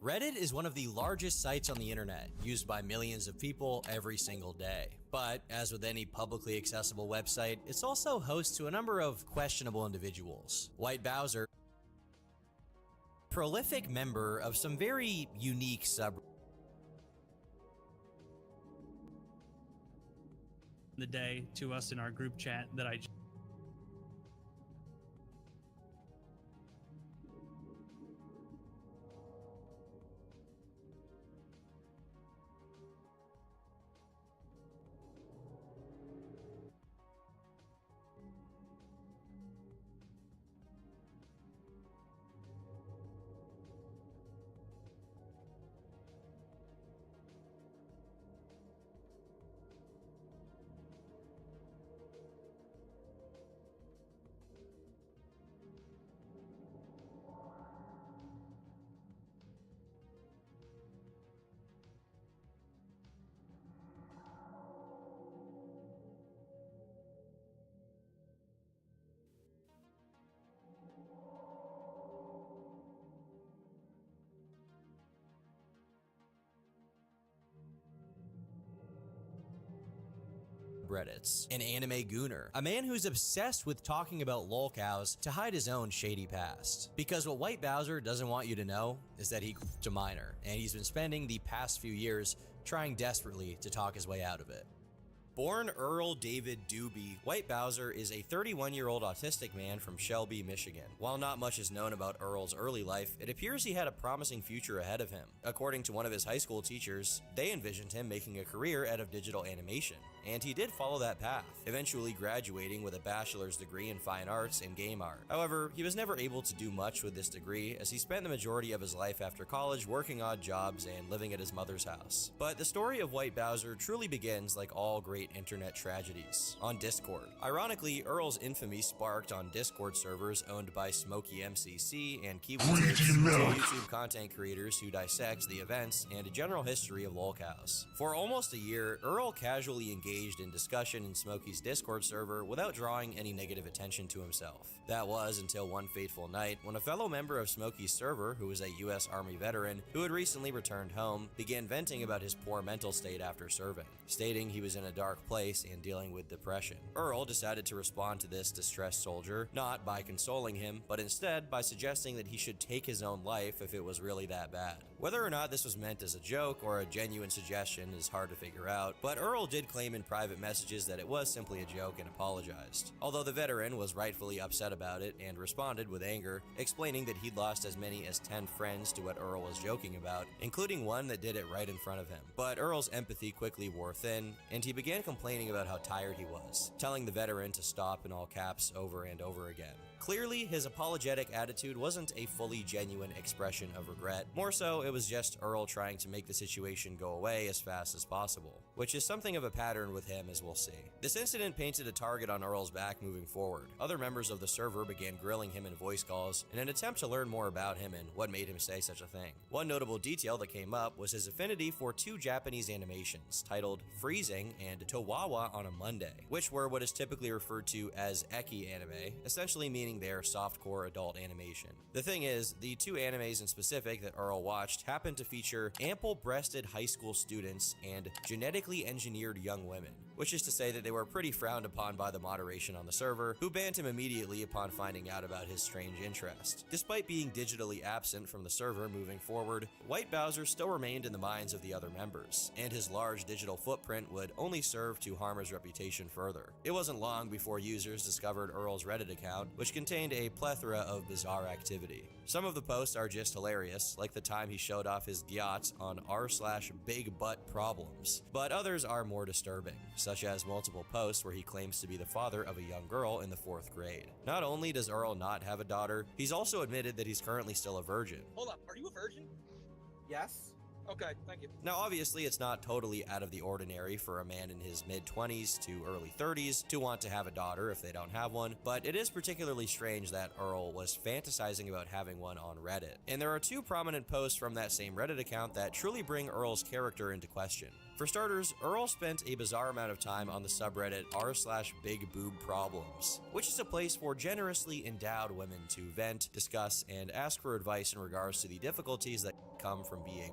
Reddit is one of the largest sites on the internet, used by millions of people every single day. But, as with any publicly accessible website, it's also host to a number of questionable individuals. White Bowser, prolific member of some very unique the day to us in our group chat that I Reddits, an anime gooner, a man who's obsessed with talking about lolcows to hide his own shady past. Because what White Bowser doesn't want you to know is that he's a minor, and he's been spending the past few years trying desperately to talk his way out of it. Born Earl David Doobie, White Bowser is a 31-year-old autistic man from Shelby, Michigan. While not much is known about Earl's early life, it appears he had a promising future ahead of him. According to one of his high school teachers, they envisioned him making a career out of digital animation, and he did follow that path, eventually graduating with a bachelor's degree in fine arts and game art. However, he was never able to do much with this degree, as he spent the majority of his life after college working odd jobs and living at his mother's house. But the story of White Bowser truly begins like all great internet tragedies, on Discord. Ironically, Earl's infamy sparked on Discord servers owned by Smokey MCC and Kiwi, two YouTube content creators who dissect the events and a general history of lolcows. For almost a year, Earl casually engaged in discussion in Smokey's Discord server without drawing any negative attention to himself. That was until one fateful night when a fellow member of Smokey's server, who was a US Army veteran who had recently returned home, began venting about his poor mental state after serving, stating he was in a dark place and dealing with depression. Earl decided to respond to this distressed soldier, not by consoling him, but instead by suggesting that he should take his own life if it was really that bad. Whether or not this was meant as a joke or a genuine suggestion is hard to figure out, but Earl did claim in private messages that it was simply a joke and apologized. Although the veteran was rightfully upset about it and responded with anger, explaining that he'd lost as many as 10 friends to what Earl was joking about, including one that did it right in front of him. But Earl's empathy quickly wore thin, and he began complaining about how tired he was, telling the veteran to stop in all caps over and over again. Clearly, his apologetic attitude wasn't a fully genuine expression of regret. More so, it was just Earl trying to make the situation go away as fast as possible, which is something of a pattern with him, as we'll see. This incident painted a target on Earl's back moving forward. Other members of the server began grilling him in voice calls in an attempt to learn more about him and what made him say such a thing. One notable detail that came up was his affinity for two Japanese animations titled Freezing and Towawa on a Monday, which were what is typically referred to as eki anime, essentially meaning their softcore adult animation. The thing is, the two animes in specific that Earl watched happened to feature ample-breasted high school students and genetically engineered young women, which is to say that they were pretty frowned upon by the moderation on the server, who banned him immediately upon finding out about his strange interest. Despite being digitally absent from the server moving forward, White Bowser still remained in the minds of the other members, and his large digital footprint would only serve to harm his reputation further. It wasn't long before users discovered Earl's Reddit account, which contained a plethora of bizarre activity. Some of the posts are just hilarious, like the time he showed off his gyats on r/big butt problems, but others are more disturbing, such as multiple posts where he claims to be the father of a young girl in the 4th grade. Not only does Earl not have a daughter, he's also admitted that he's currently still a virgin. Hold up, are you a virgin? Yes. Okay, thank you. Now, obviously, it's not totally out of the ordinary for a man in his mid-20s to early 30s to want to have a daughter if they don't have one, but it is particularly strange that Earl was fantasizing about having one on Reddit. And there are two prominent posts from that same Reddit account that truly bring Earl's character into question. For starters, Earl spent a bizarre amount of time on the subreddit r/big boob problems, which is a place for generously endowed women to vent, discuss, and ask for advice in regards to the difficulties that come from being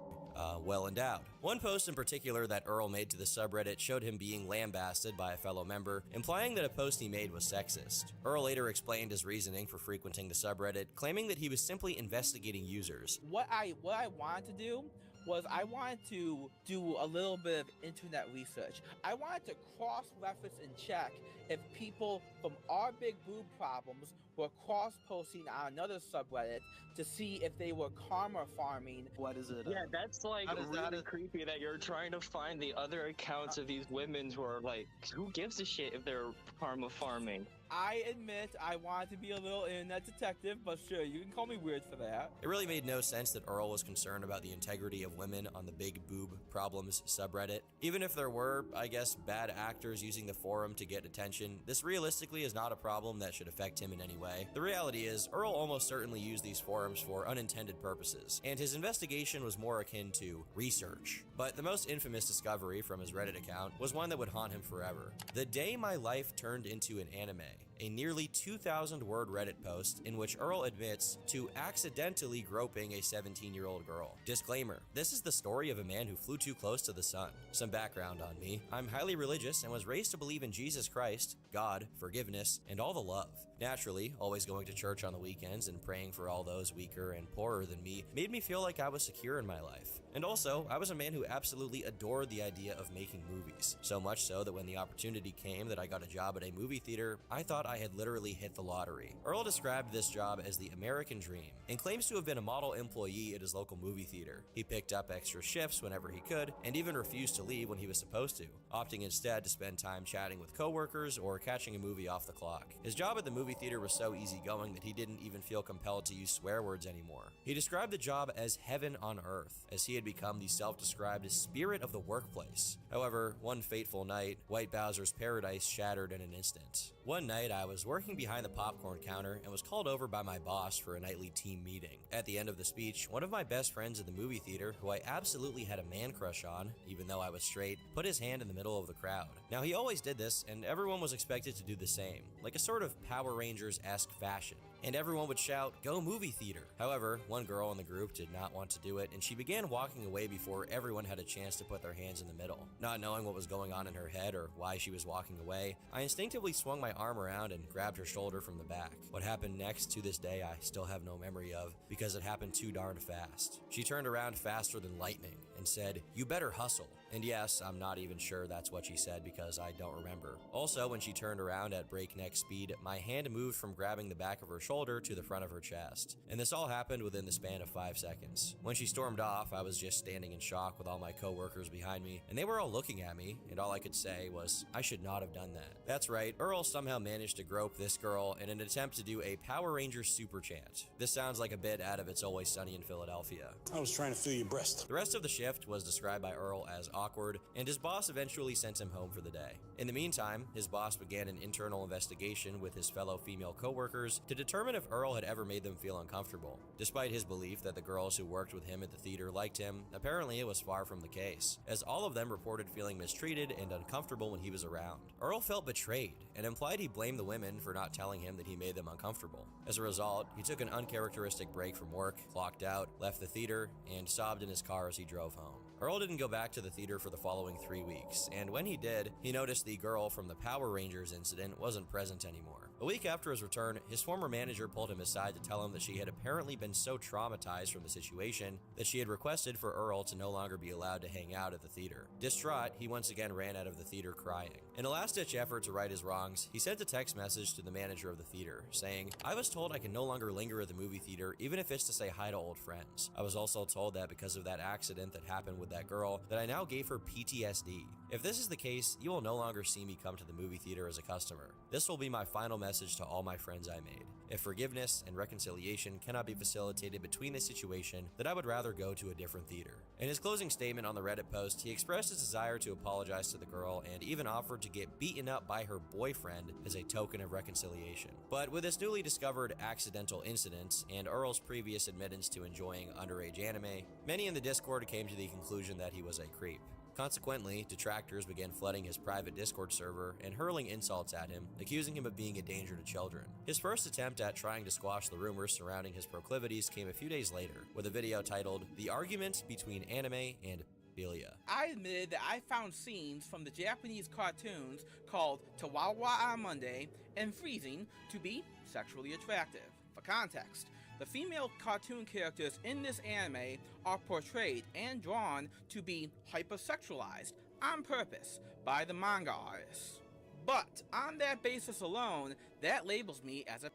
well endowed. One post in particular that Earl made to the subreddit showed him being lambasted by a fellow member, implying that a post he made was sexist. Earl later explained his reasoning for frequenting the subreddit, claiming that he was simply investigating users. What I wanted to do was I wanted to do a little bit of internet research. I wanted to cross-reference and check if people from our big boob problems were cross-posting on another subreddit to see if they were karma farming. What is it? Yeah, that's like really that- creepy that you're trying to find the other accounts of these women who are like, who gives a shit if they're karma farming? I admit I wanted to be a little internet detective, but sure, you can call me weird for that. It really made no sense that Earl was concerned about the integrity of women on the Big Boob Problems subreddit. Even if there were, I guess, bad actors using the forum to get attention, this realistically is not a problem that should affect him in any way. The reality is, Earl almost certainly used these forums for unintended purposes, and his investigation was more akin to research. But the most infamous discovery from his Reddit account was one that would haunt him forever. The day my life turned into an anime, a nearly 2,000-word Reddit post in which Earl admits to accidentally groping a 17-year-old girl. Disclaimer, this is the story of a man who flew too close to the sun. Some background on me. I'm highly religious and was raised to believe in Jesus Christ, God, forgiveness, and all the love. Naturally, always going to church on the weekends and praying for all those weaker and poorer than me made me feel like I was secure in my life. And also, I was a man who absolutely adored the idea of making movies. So much so that when the opportunity came that I got a job at a movie theater, I thought I had literally hit the lottery. Earl described this job as the American dream and claims to have been a model employee at his local movie theater. He picked up extra shifts whenever he could and even refused to leave when he was supposed to, opting instead to spend time chatting with coworkers or catching a movie off the clock. His job at the movie theater was so easygoing that he didn't even feel compelled to use swear words anymore. He described the job as heaven on earth, as he had become the self-described spirit of the workplace. However, one fateful night, White Bowser's paradise shattered in an instant. One night, I was working behind the popcorn counter and was called over by my boss for a nightly team meeting. At the end of the speech, one of my best friends at the movie theater, who I absolutely had a man crush on, even though I was straight, put his hand in the middle of the crowd. Now, he always did this, and everyone was expected to do the same, like a sort of Power Rangers-esque fashion. And everyone would shout, "Go movie theater." However, one girl in the group did not want to do it, and she began walking away before everyone had a chance to put their hands in the middle. Not knowing what was going on in her head or why she was walking away, I instinctively swung my arm around and grabbed her shoulder from the back. What happened next, to this day, I still have no memory of, because it happened too darn fast. She turned around faster than lightning and said, "You better hustle." And yes, I'm not even sure that's what she said because I don't remember. Also, when she turned around at breakneck speed, my hand moved from grabbing the back of her shoulder to the front of her chest. And this all happened within the span of 5 seconds. When she stormed off, I was just standing in shock with all my coworkers behind me, and they were all looking at me, and all I could say was, I should not have done that. That's right, Earl somehow managed to grope this girl in an attempt to do a Power Rangers super chant. This sounds like a bit out of It's Always Sunny in Philadelphia. I was trying to feel your breast. The rest of the shift was described by Earl as awkward, and his boss eventually sent him home for the day. In the meantime, his boss began an internal investigation with his fellow female coworkers to determine if Earl had ever made them feel uncomfortable. Despite his belief that the girls who worked with him at the theater liked him, apparently it was far from the case, as all of them reported feeling mistreated and uncomfortable when he was around. Earl felt betrayed and implied he blamed the women for not telling him that he made them uncomfortable. As a result, he took an uncharacteristic break from work, clocked out, left the theater, and sobbed in his car as he drove home. Earl didn't go back to the theater for the following 3 weeks, and when he did, he noticed the girl from the Power Rangers incident wasn't present anymore. A week after his return, his former manager pulled him aside to tell him that she had apparently been so traumatized from the situation that she had requested for Earl to no longer be allowed to hang out at the theater. Distraught, he once again ran out of the theater crying. In a last-ditch effort to right his wrongs, he sent a text message to the manager of the theater, saying, "I was told I can no longer linger at the movie theater even if it's to say hi to old friends. I was also told that because of that accident that happened with that girl, that I now gave her PTSD. If this is the case, you will no longer see me come to the movie theater as a customer. This will be my final message to all my friends I made. If forgiveness and reconciliation cannot be facilitated between this situation, then I would rather go to a different theater." In his closing statement on the Reddit post, he expressed his desire to apologize to the girl and even offered to get beaten up by her boyfriend as a token of reconciliation. But with this newly discovered accidental incident and Earl's previous admittance to enjoying underage anime, many in the Discord came to the conclusion that he was a creep. Consequently, detractors began flooding his private Discord server and hurling insults at him, accusing him of being a danger to children. His first attempt at trying to squash the rumors surrounding his proclivities came a few days later, with a video titled "The Argument Between Anime and Pedophilia." I admitted that I found scenes from the Japanese cartoons called Tawawa on Monday and Freezing to be sexually attractive. For context, the female cartoon characters in this anime are portrayed and drawn to be hypersexualized on purpose by the manga artists. But on that basis alone, that labels me as a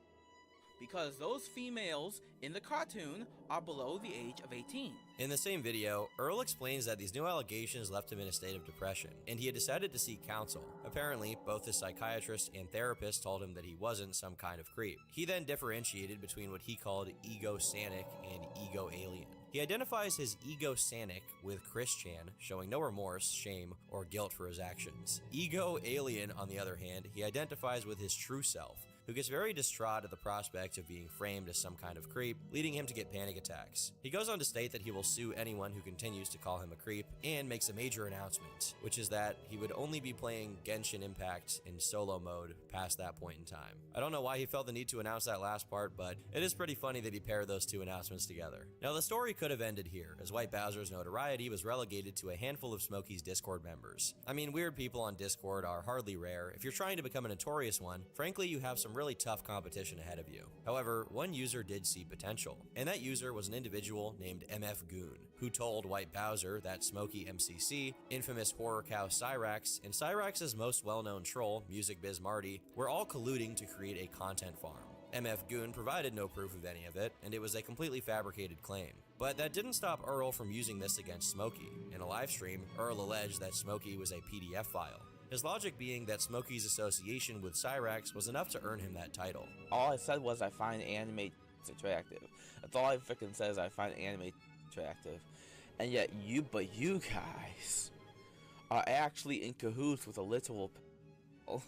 because those females in the cartoon are below the age of 18. In the same video, Earl explains that these new allegations left him in a state of depression, and he had decided to seek counsel. Apparently, both his psychiatrist and therapist told him that he wasn't some kind of creep. He then differentiated between what he called ego-sanic and ego-alien. He identifies his ego-sanic with Chris Chan, showing no remorse, shame, or guilt for his actions. Ego-alien, on the other hand, he identifies with his true self, who gets very distraught at the prospect of being framed as some kind of creep, leading him to get panic attacks. He goes on to state that he will sue anyone who continues to call him a creep, and makes a major announcement, which is that he would only be playing Genshin Impact in solo mode past that point in time. I don't know why he felt the need to announce that last part, but it is pretty funny that he paired those two announcements together. Now, the story could have ended here, as White Bowser's notoriety was relegated to a handful of Smokey's Discord members. I mean, weird people on Discord are hardly rare. If you're trying to become a notorious one, frankly, you have some really tough competition ahead of you. However, one user did see potential, and that user was an individual named MF Goon, who told White Bowser that Smokey MCC, infamous horror cow Cyrax, and Cyrax's most well-known troll, Music Biz Marty, were all colluding to create a content farm. MF Goon provided no proof of any of it, and it was a completely fabricated claim. But that didn't stop Earl from using this against Smokey. In a livestream, Earl alleged that Smokey was a PDF file. His logic being that Smokey's association with Cyrax was enough to earn him that title. All I said was I find anime attractive. That's all I freaking says. I find anime attractive. And yet you guys are actually in cahoots with a literal or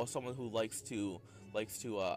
someone who likes to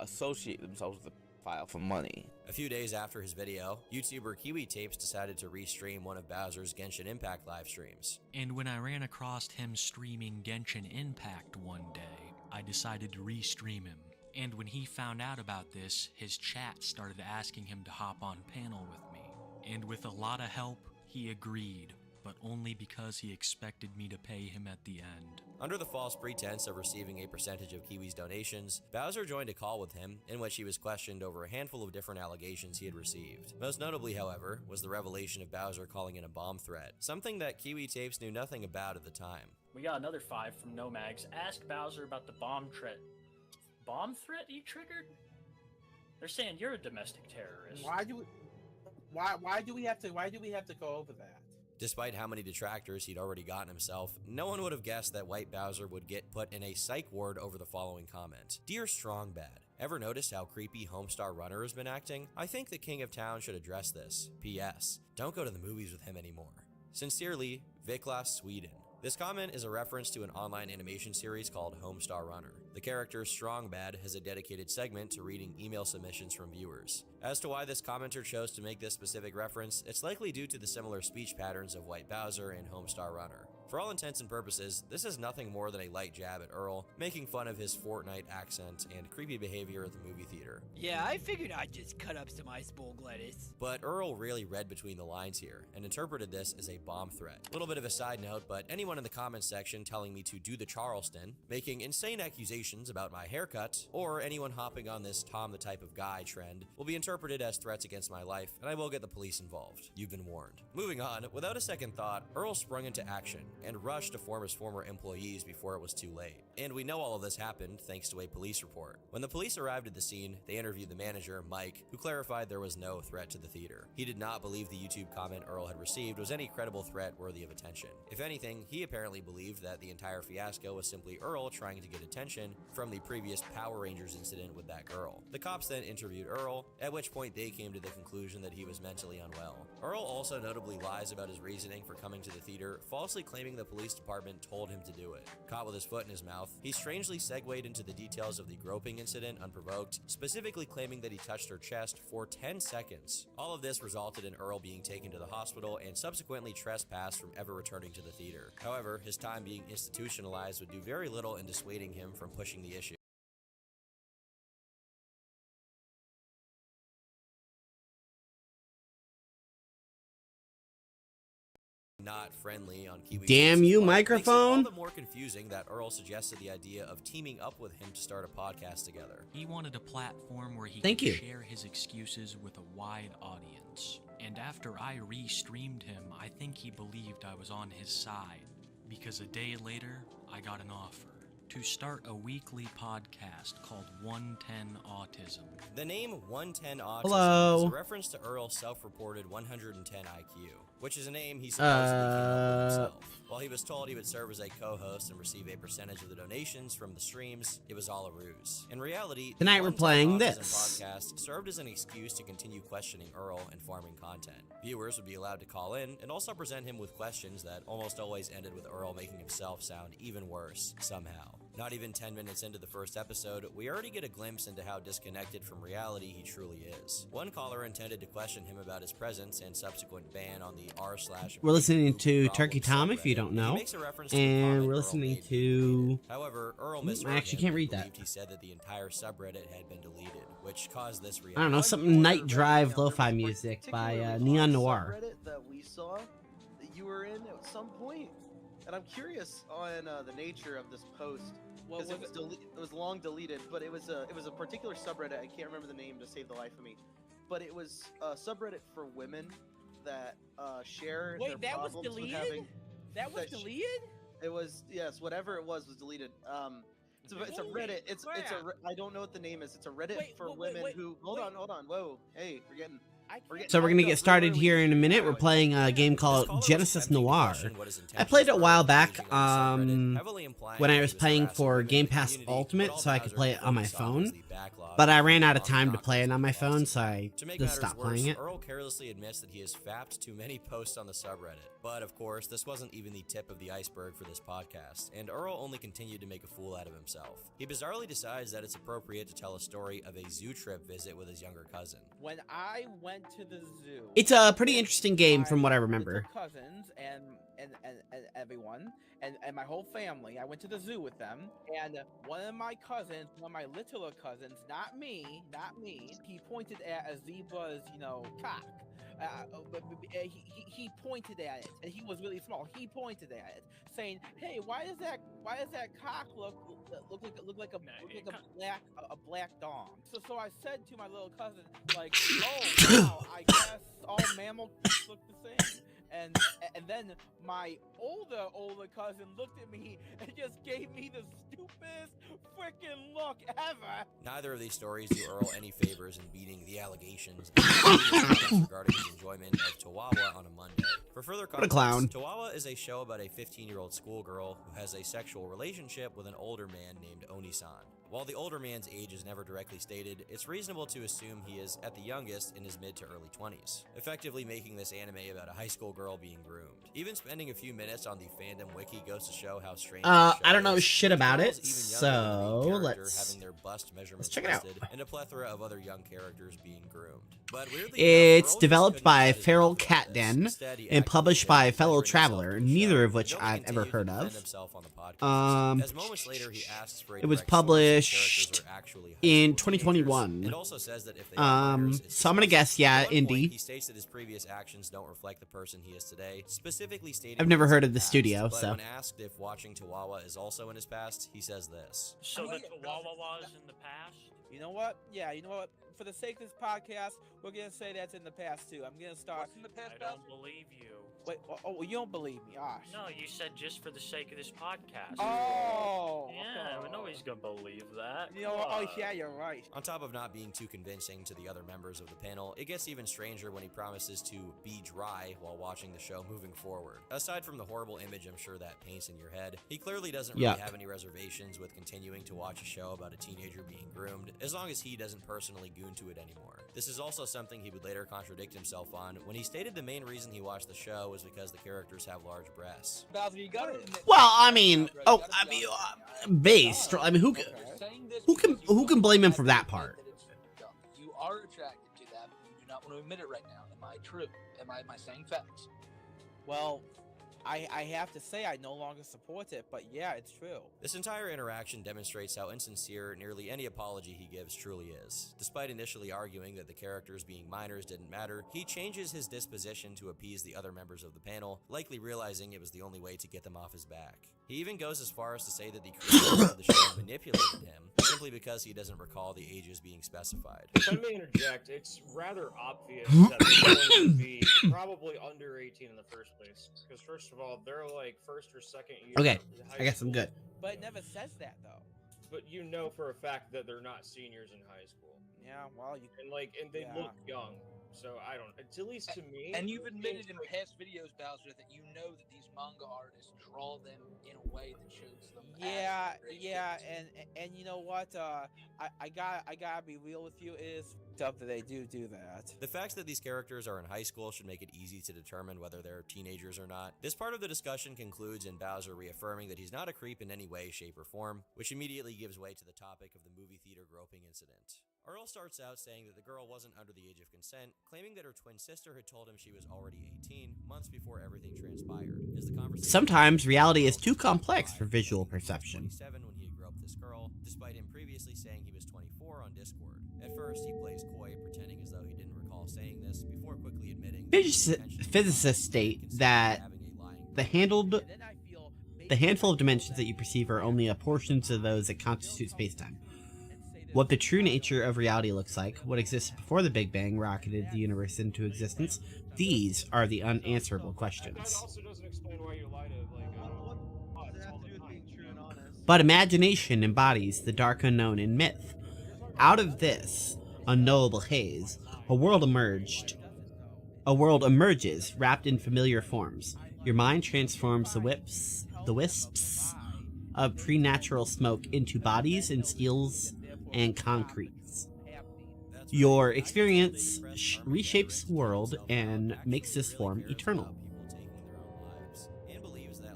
associate themselves with a file for money. A few days after his video, YouTuber Kiwi Tapes decided to restream one of Bowser's Genshin Impact live streams. And when I ran across him streaming Genshin Impact one day, I decided to restream him. And when he found out about this, his chat started asking him to hop on panel with me. And with a lot of help, he agreed, but only because he expected me to pay him at the end. Under the false pretense of receiving a percentage of Kiwi's donations, Bowser joined a call with him in which he was questioned over a handful of different allegations he had received. Most notably, however, was the revelation of Bowser calling in a bomb threat, something that Kiwi Tapes knew nothing about at the time. We got another 5 from Nomags. Ask Bowser about the bomb threat. Bomb threat he triggered? They're saying you're a domestic terrorist. Why do we have to go over that? Despite how many detractors he'd already gotten himself, no one would have guessed that White Bowser would get put in a psych ward over the following comment. Dear Strongbad, ever noticed how creepy Homestar Runner has been acting? I think the King of Town should address this. P.S. Don't go to the movies with him anymore. Sincerely, Viklas, Sweden. This comment is a reference to an online animation series called Homestar Runner. The character Strongbad has a dedicated segment to reading email submissions from viewers. As to why this commenter chose to make this specific reference, it's likely due to the similar speech patterns of White Bowser and Homestar Runner. For all intents and purposes, this is nothing more than a light jab at Earl, making fun of his Fortnite accent and creepy behavior at the movie theater. Yeah, I figured I'd just cut up some iceberg lettuce. But Earl really read between the lines here, and interpreted this as a bomb threat. Little bit of a side note, but anyone in the comments section telling me to do the Charleston, making insane accusations about my haircut, or anyone hopping on this Tom the Type of Guy trend will be interpreted as threats against my life, and I will get the police involved. You've been warned. Moving on, without a second thought, Earl sprung into action and rushed to form his former employees before it was too late. And we know all of this happened thanks to a police report. When the police arrived at the scene, they interviewed the manager, Mike, who clarified there was no threat to the theater. He did not believe the YouTube comment Earl had received was any credible threat worthy of attention. If anything, he apparently believed that the entire fiasco was simply Earl trying to get attention from the previous Power Rangers incident with that girl. The cops then interviewed Earl, at which point they came to the conclusion that he was mentally unwell. Earl also notably lies about his reasoning for coming to the theater, falsely claiming claiming the police department told him to do it. Caught with his foot in his mouth, he strangely segued into the details of the groping incident unprovoked, specifically claiming that he touched her chest for 10 seconds. All of this resulted in Earl being taken to the hospital and subsequently trespassed from ever returning to the theater. However, his time being institutionalized would do very little in dissuading him from pushing the issue. Not friendly on Kiwi. Damn you, Makes it all microphone. the more confusing that Earl suggested the idea of teaming up with him to start a podcast together. He wanted a platform where he Thank could you. share his excuses with a wide audience. And after I re-streamed him, I think he believed I was on his side. Because a day later, I got an offer to start a weekly podcast called 110 Autism. The name 110 Autism Hello. is a reference to Earl's self-reported 110 IQ, which is a name he supposedly came up with himself. While he was told he would serve as a co-host and receive a percentage of the donations from the streams, it was all a ruse. In reality, the Tonight we're 110 playing Autism this. podcast served as an excuse to continue questioning Earl and farming content. Viewers would be allowed to call in and also present him with questions that almost always ended with Earl making himself sound even worse, somehow. Not even 10 minutes into the first episode, we already get a glimpse into how disconnected from reality he truly is. One caller intended to question him about his presence and subsequent ban on the r/. We're listening to problem Turkey Tom, if you subreddit. don't He know. makes a reference to a And comment we're Earl listening made to... However, Earl I misheard actually him can't and read that. believed he said that the entire subreddit had been deleted, which caused this reaction. I don't know, something Night Drive lo-fi music by Neon Noir. Subreddit that we saw that you were in at some point, and I'm curious on the nature of this post. Because it was long deleted, but it was a particular subreddit. I can't remember the name to save the life of me, but it was a subreddit for women that share their Wait, that was problems with deleted? having. That was deleted? It was, yes, whatever it was deleted. It's a Holy Reddit. It's a crap. I don't know what the name is. It's a Reddit Wait, for wait, women wait, who. Hold on. Whoa, hey, we're getting. So we're gonna get started here in a minute. We're playing a game called Genesis Noir. I played it a while back, when I was paying for Game Pass Ultimate, so I could play it on my phone. But I ran out of time to play it on my phone, so I just stopped playing it. Earl carelessly admits that he has fapped too many posts on the subreddit. But of course, this wasn't even the tip of the iceberg for this podcast, and Earl only continued to make a fool out of himself. He bizarrely decides that it's appropriate to tell a story of a zoo trip visit with his younger cousin. When I went to the zoo, It's a pretty interesting game from what I remember. with the cousins and everyone and my whole family. I went to the zoo with them, and one of my cousins, one of my littler cousins, not me, he pointed at a zebra's, cock. He pointed at it, and he was really small. He pointed at it, saying, "Hey, why does that cock look like a black dong?" So I said to my little cousin, like, "Oh wow, I guess all mammal cocks look the same." And then my older cousin looked at me and just gave me the stupidest freaking look ever. Neither of these stories do Earl any favors in beating the allegations regarding his enjoyment of Chihuahua on a Monday. For further context, clown. Chihuahua is a show about a 15-year-old schoolgirl who has a sexual relationship with an older man named Oni-san. While the older man's age is never directly stated, it's reasonable to assume he is, at the youngest, in his mid to early 20s, effectively making this anime about a high school girl being groomed. Even spending a few minutes on the fandom wiki goes to show how strange the show I don't know is. shit The about girl's it, even so younger than the main character, let's having their bust measurements check it out. tested, and a plethora of other young characters being groomed. But weirdly It's enough, Earl developed just by couldn't shut his Feral mouth about Cat this. Den Instead, he and actively published by admitted Fellow injuring himself Traveler, to the neither show, of which and only I've ever continued heard to of. defend himself on the podcast. As moments later, he asks for a It was direct source if characters published are actually high in school teenagers. 2021. It also says that if they are minors, it's So I'm gonna disgusting. guess, yeah, At one point, indie. he states that his previous actions don't reflect the person he is today, specifically stating I've never it's heard in of the past. studio, But so. when asked if watching Chihuahua is also in his past, he says this. So the Wait, Chihuahua was in the past? You know what? Yeah, you know what? For the sake of this podcast, we're gonna say that's in the past too. I'm gonna start. What's in the past, I don't believe you. Wait, oh, you don't believe me? Gosh. No, you said just for the sake of this podcast. Oh. Yeah, okay. nobody's gonna believe that. You know what? Oh, Come yeah, on. you're right. On top of not being too convincing to the other members of the panel, it gets even stranger when he promises to be dry while watching the show moving forward. Aside from the horrible image I'm sure that paints in your head, he clearly doesn't really Yuck. have any reservations with continuing to watch a show about a teenager being groomed, as long as he doesn't personally goon to it anymore. This is also something he would later contradict himself on when he stated the main reason he watched the show was because the characters have large breasts. Bowser, you gotta admit. Well, I mean, based. I mean, who can blame him for that part? You are attracted to that, but you do not want to admit it right now. Am I true? Am I saying facts? Well, I have to say I no longer support it, but yeah, it's true. This entire interaction demonstrates how insincere nearly any apology he gives truly is. Despite initially arguing that the characters being minors didn't matter, he changes his disposition to appease the other members of the panel, likely realizing it was the only way to get them off his back. He even goes as far as to say that the creators of the show manipulated him, simply because he doesn't recall the ages being specified. If I may interject, it's rather obvious that they're going to be probably under 18 in the first place. Because first of all, they're like first or second year. Okay, I guess I'm good. But it never says that though. But you know for a fact that they're not seniors in high school. Yeah, well, you and they look young. So I don't. It's at least to me. And you've admitted in past videos, Bowser, that you know that these manga artists draw them in a way that shows them. Yeah, and you know what? I gotta be real with you. Is tough that they do that. The fact that these characters are in high school should make it easy to determine whether they're teenagers or not. This part of the discussion concludes in Bowser reaffirming that he's not a creep in any way, shape, or form, which immediately gives way to the topic of the movie theater groping incident. Earl starts out saying that the girl wasn't under the age of consent, claiming that her twin sister had told him she was already 18 months before everything transpired. Sometimes reality is too complex for visual perception. 27 when he had groped this girl, despite him previously saying he was 24 on Discord. At first, he plays coy, pretending as though he didn't recall saying this, before quickly admitting. Physicists state that the handful of dimensions that you perceive are only a portion of those that constitute space-time. What the true nature of reality looks like, what existed before the Big Bang rocketed the universe into existence, these are the unanswerable questions. But imagination embodies the dark unknown in myth. Out of this unknowable haze, a world emerges wrapped in familiar forms. Your mind transforms the wisps of preternatural smoke into bodies and steels and concretes. Your experience reshapes the world and makes this form eternal.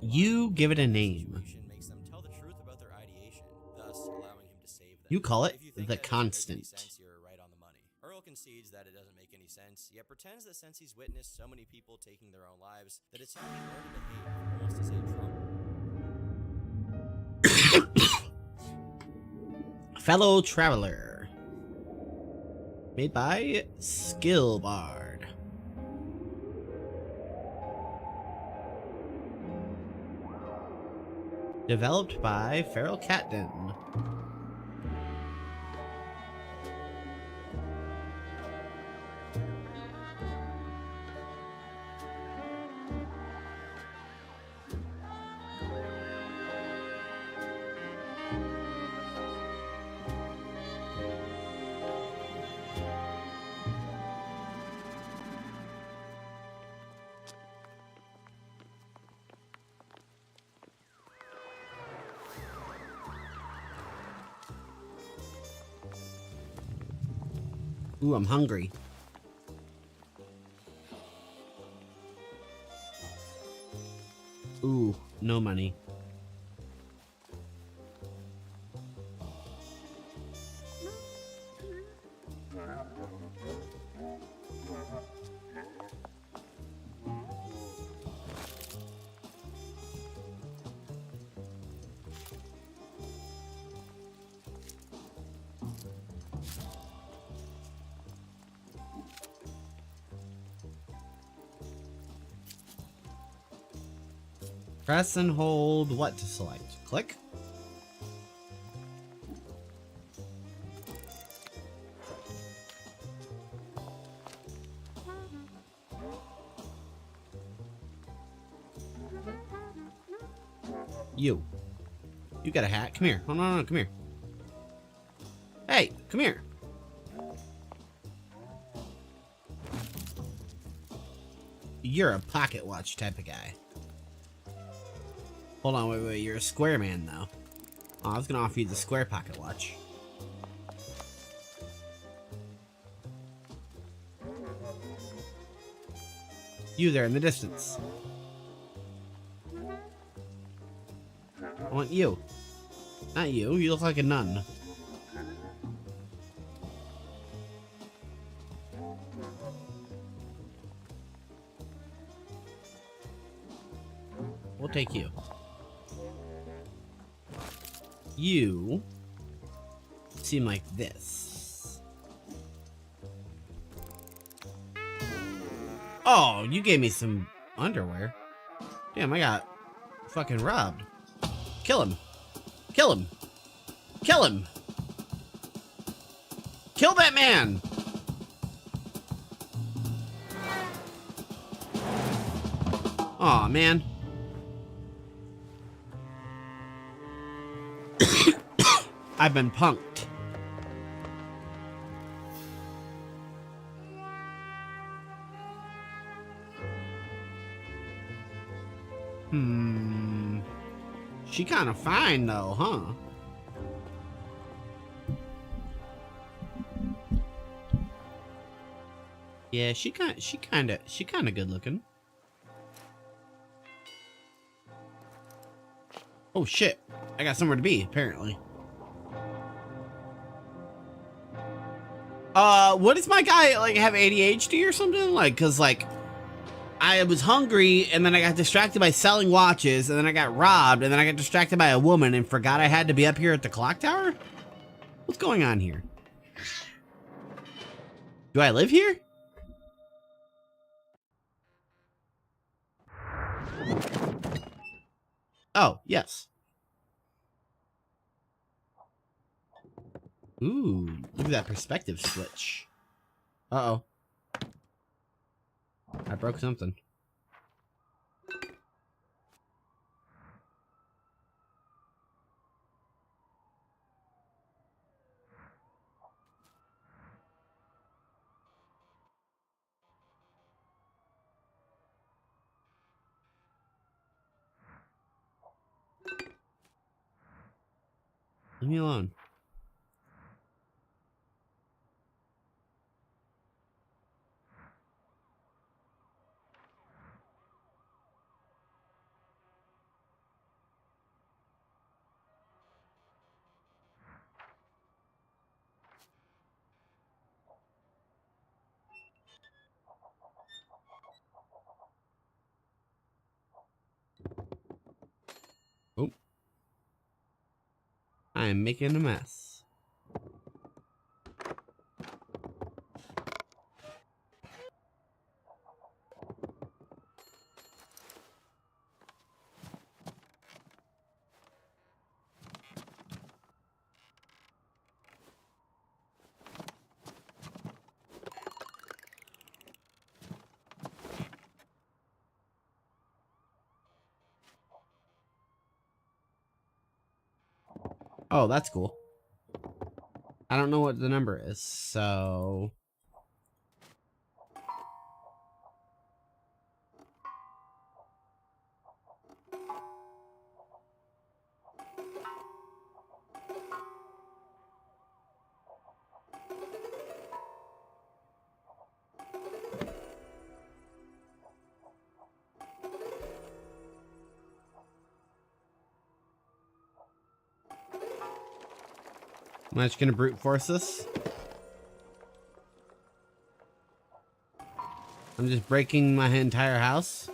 You give it a name. You call it the constant. Earl concedes that it doesn't make any sense, yet pretends that since he's witnessed so many people taking their own lives, that it's only fair to behave almost as a Trump. Fellow Traveler. Made by Skillbard. Developed by Feral Catden. Ooh, I'm hungry. Ooh, no money. Press and hold what to select? Click? You got a hat? Come here. Oh, no, come here. Hey, come here. You're a pocket watch type of guy. Hold on, wait, you're a square man, though. Oh, I was gonna offer you the square pocket watch. You there in the distance. I want you. Not you. You look like a nun. We'll take you. You seem like this. Oh, you gave me some underwear. Damn, I got fucking robbed. Kill him. Kill him. Kill him. Kill that man. Aw, man. I've been punked. She kind of fine though, huh? Yeah, she kind of good looking. Oh shit. I got somewhere to be, apparently. What does my guy, like, have ADHD or something? Like, cause, like, I was hungry, and then I got distracted by selling watches, and then I got robbed, and then I got distracted by a woman and forgot I had to be up here at the clock tower? What's going on here? Do I live here? Oh, yes. Ooh, look at that perspective switch. Uh-oh. I broke something. Leave me alone. Oh. I am making a mess. Oh, that's cool. I don't know what the number is, so... I'm just gonna brute force this. I'm just breaking my entire house.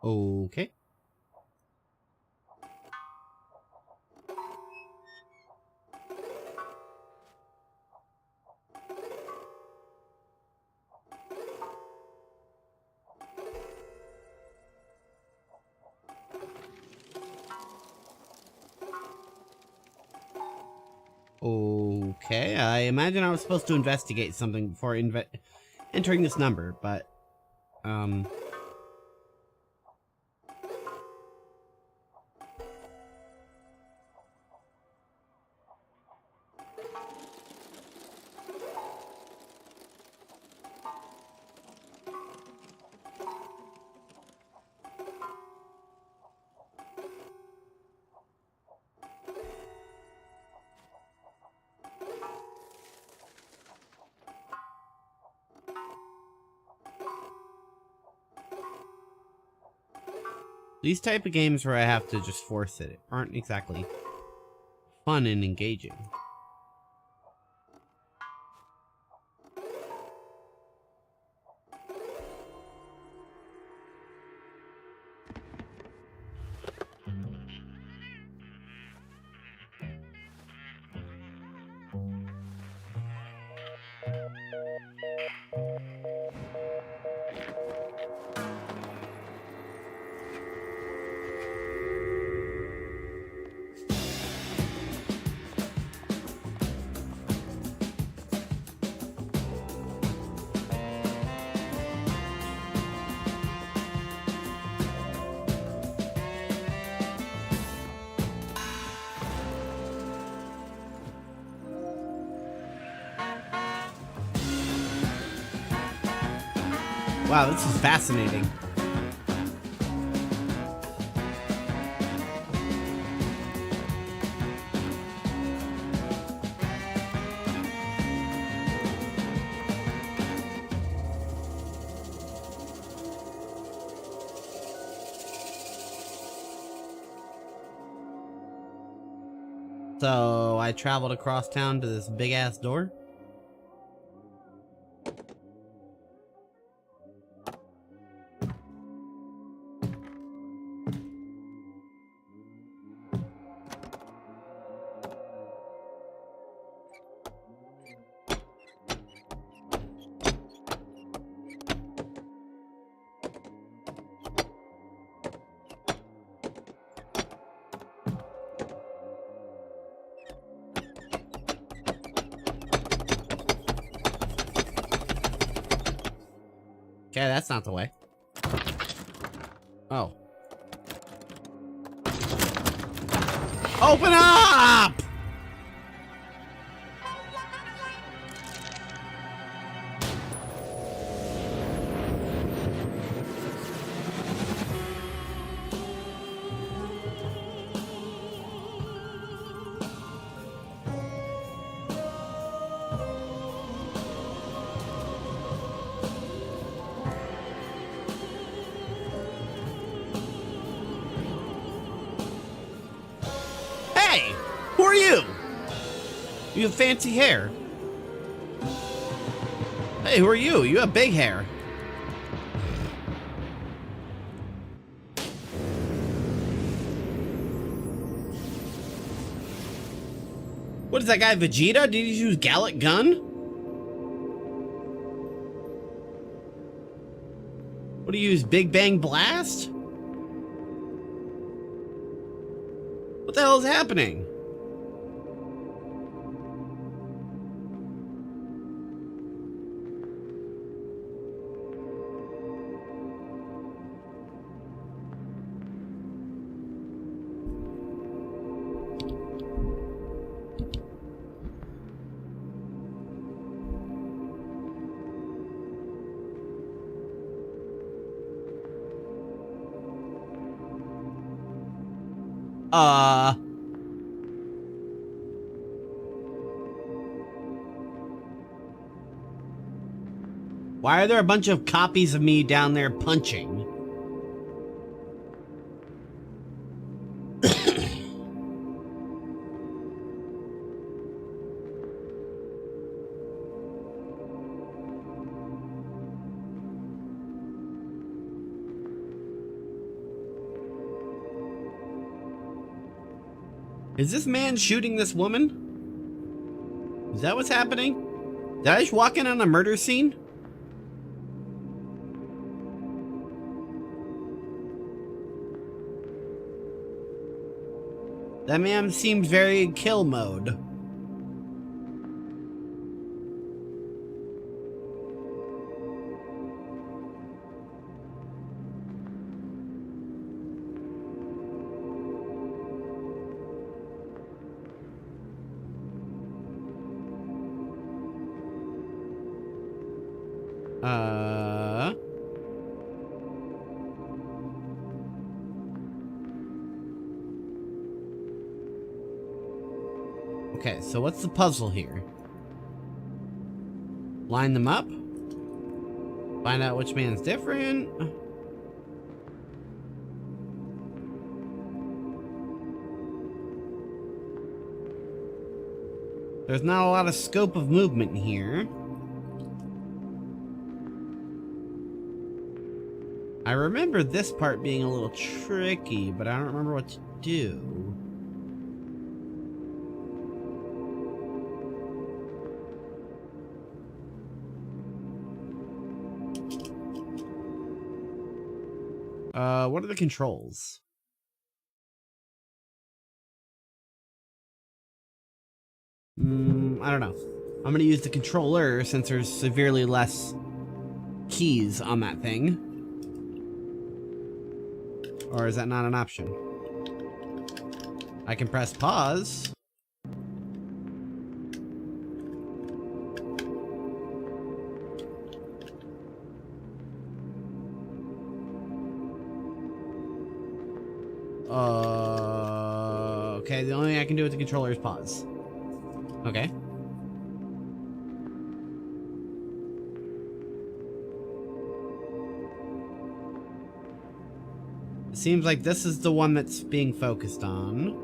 Okay. Okay, I imagine I was supposed to investigate something before entering this number, but, These type of games where I have to just force it aren't exactly fun and engaging. Wow, this is fascinating. So I traveled across town to this big ass door. Okay, that's not the way. Oh. Open up! Hey! Who are you? You have fancy hair. Hey, who are you? You have big hair. What is that guy, Vegeta? Did he use Gallic Gun? What do you use, Big Bang Blast? What the hell is happening? Why are there a bunch of copies of me down there punching? Is this man shooting this woman? Is that what's happening? Did I just walk in on a murder scene? That man seemed very in kill mode. Okay, so what's the puzzle here? Line them up? Find out which man's different? There's not a lot of scope of movement here. I remember this part being a little tricky, but I don't remember what to do. What are the controls? I don't know. I'm gonna use the controller since there's severely less keys on that thing. Or is that not an option? I can press pause. Okay, the only thing I can do with the controller is pause. Okay. It seems like this is the one that's being focused on.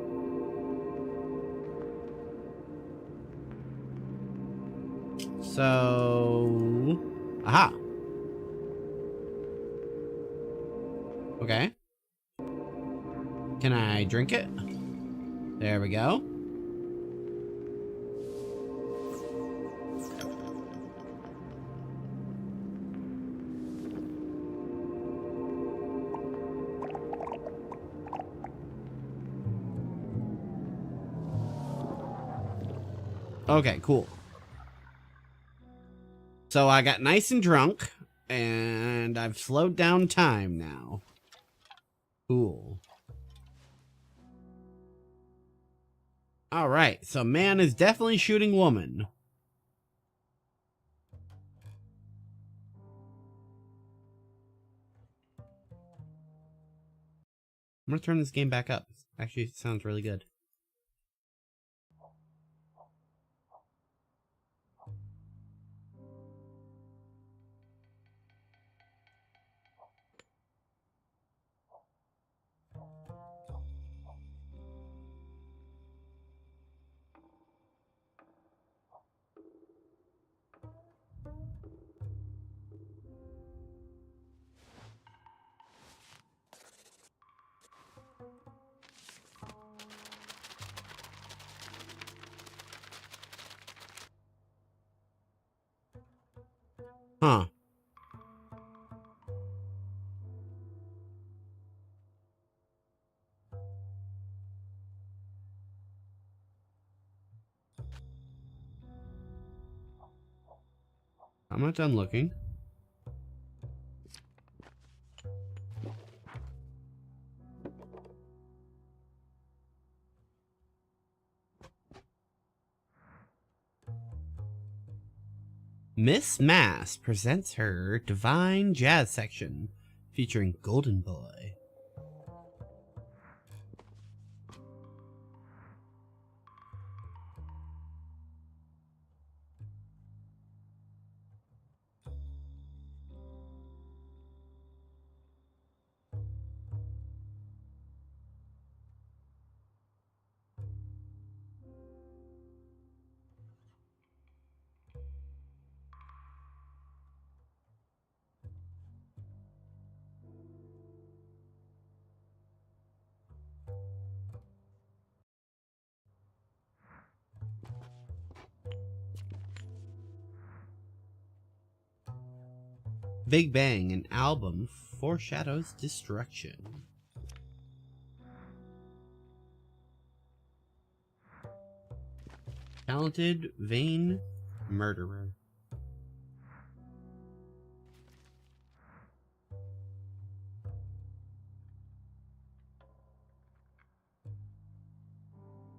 So... Aha! Okay. Can I drink it? There we go. Okay, cool. So I got nice and drunk, and I've slowed down time now. Cool. Alright, so man is definitely shooting woman. I'm gonna turn this game back up. Actually, it sounds really good. Huh. I'm not done looking. Miss Mass presents her Divine Jazz section featuring Golden Boy. Big Bang, an album foreshadows destruction. Talented, vain murderer.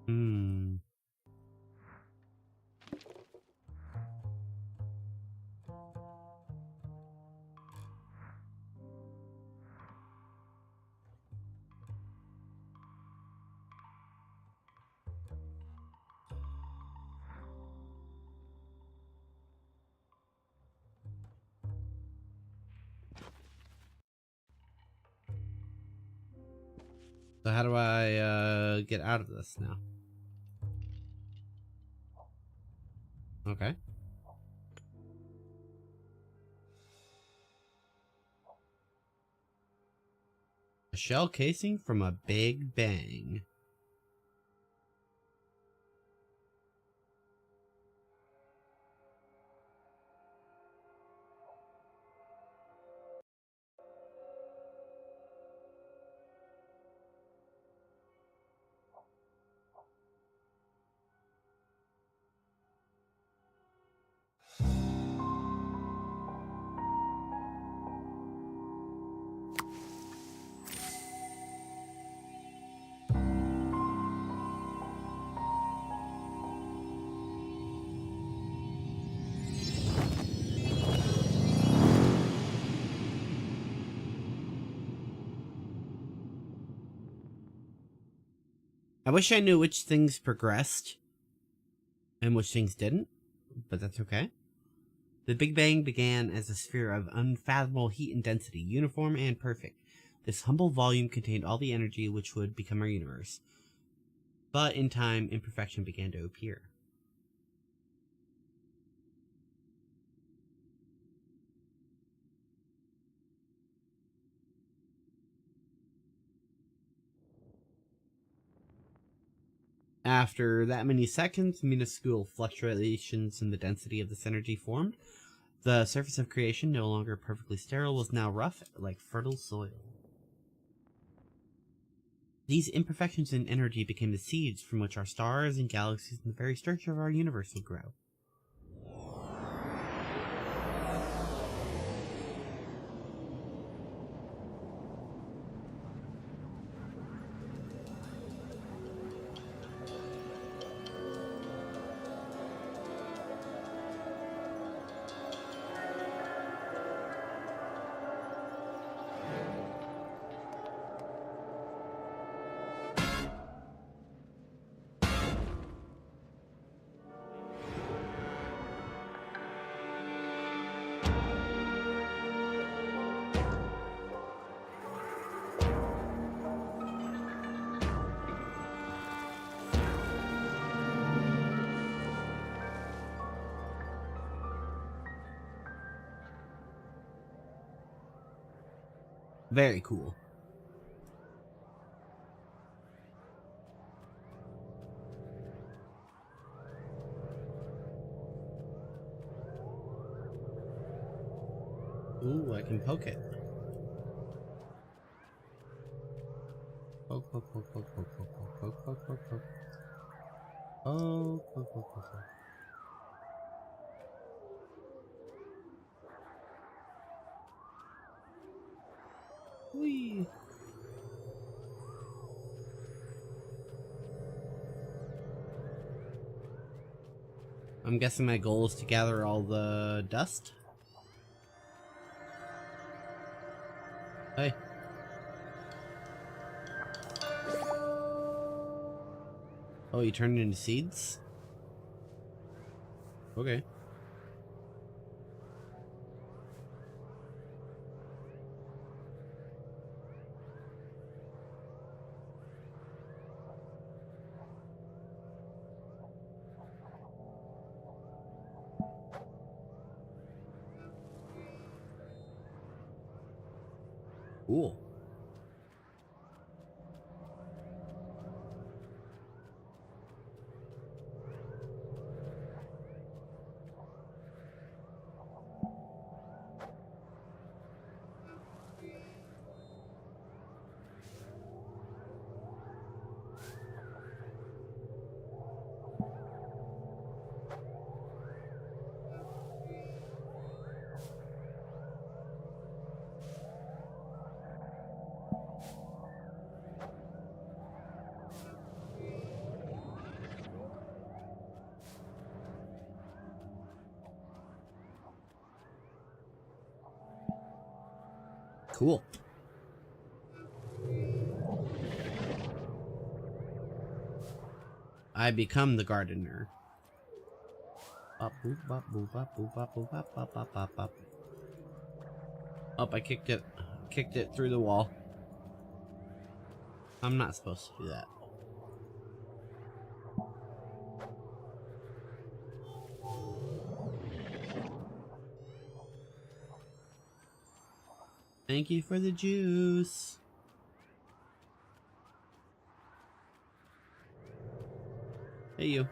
Hmm. So how do I get out of this now? Okay. A shell casing from a Big Bang. I wish I knew which things progressed and which things didn't, but that's okay. The Big Bang began as a sphere of unfathomable heat and density, uniform and perfect. This humble volume contained all the energy which would become our universe. But in time, imperfection began to appear. After that many seconds, minuscule fluctuations in the density of this energy formed. The surface of creation, no longer perfectly sterile, was now rough, like fertile soil. These imperfections in energy became the seeds from which our stars and galaxies and the very structure of our universe would grow. Very cool. Ooh, I can poke it. Poke, poke, poke, poke, poke, poke, poke, poke, poke, poke, poke. Poke, poke, poke, poke, poke. Whee! I'm guessing my goal is to gather all the dust. Hey. Oh, you turned it into seeds? Okay. Cool. Cool. I become the gardener. Up, boop, bop, boop, bop, boop, bop, boop, bop, bop, bop, bop, bop. Oh, I kicked it through the wall. I'm not supposed to do that. Thank you for the juice. Hey, you.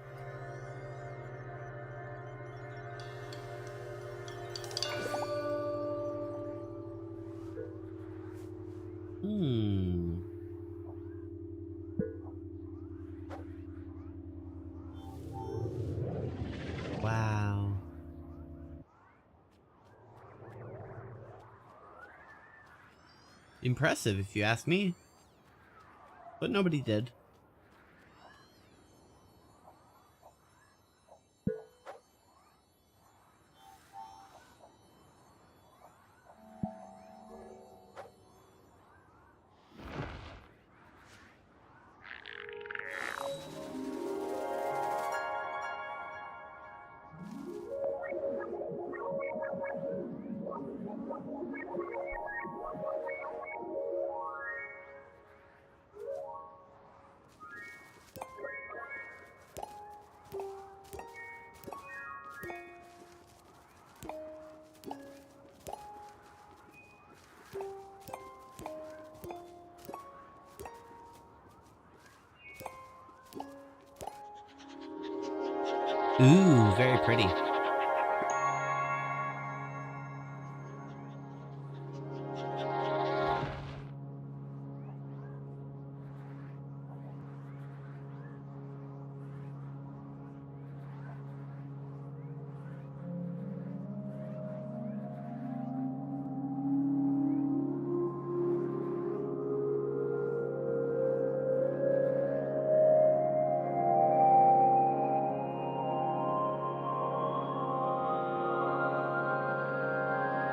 Wow. Impressive, if you ask me. But nobody did. Ooh, very pretty.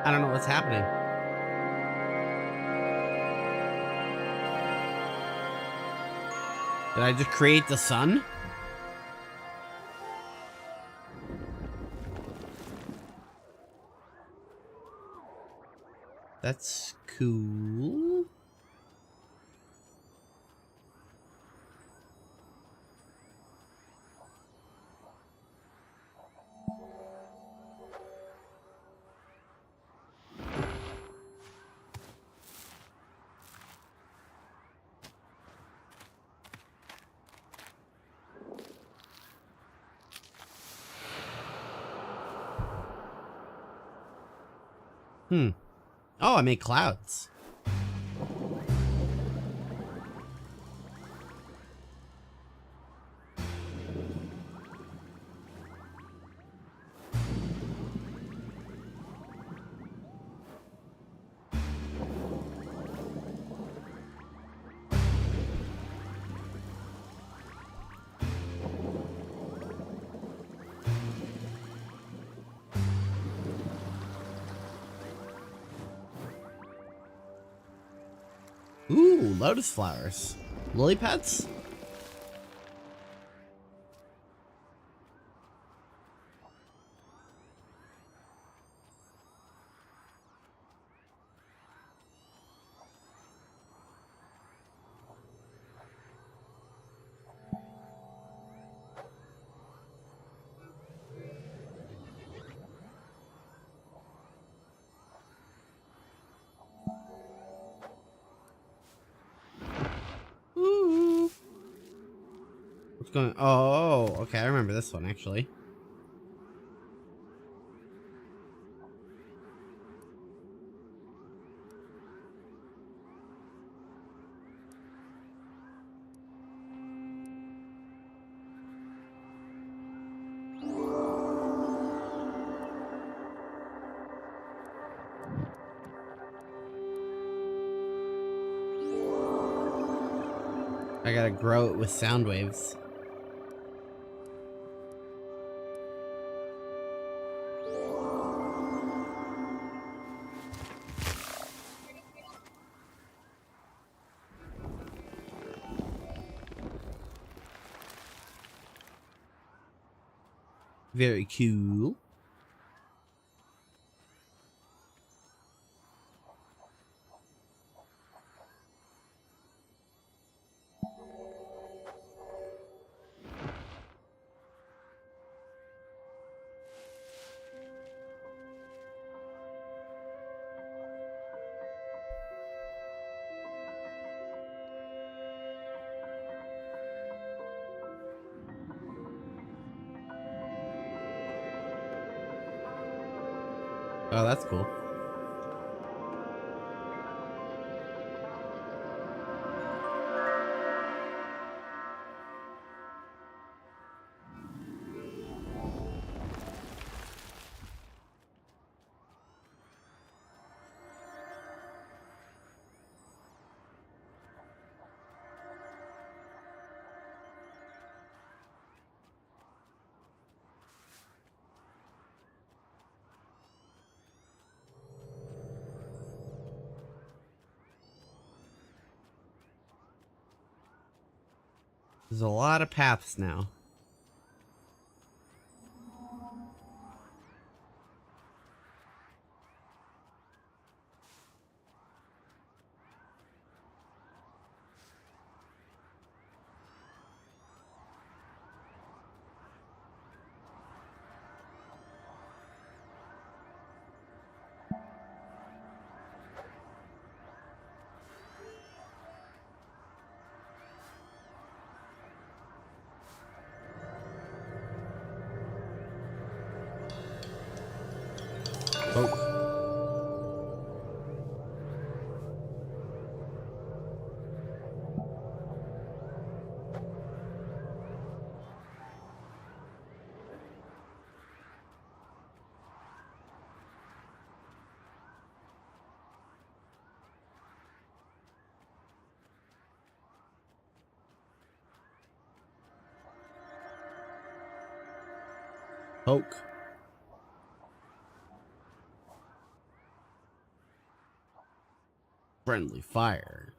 I don't know what's happening. Did I just create the sun? That's cool. Oh, I made clouds. Ooh, lotus flowers. Lily pads? Ooh. What's going on? Oh, okay, I remember this one actually. I gotta grow it with sound waves. Very cool. Oh, that's cool. There's a lot of paths now. Oh. Poke. Friendly fire.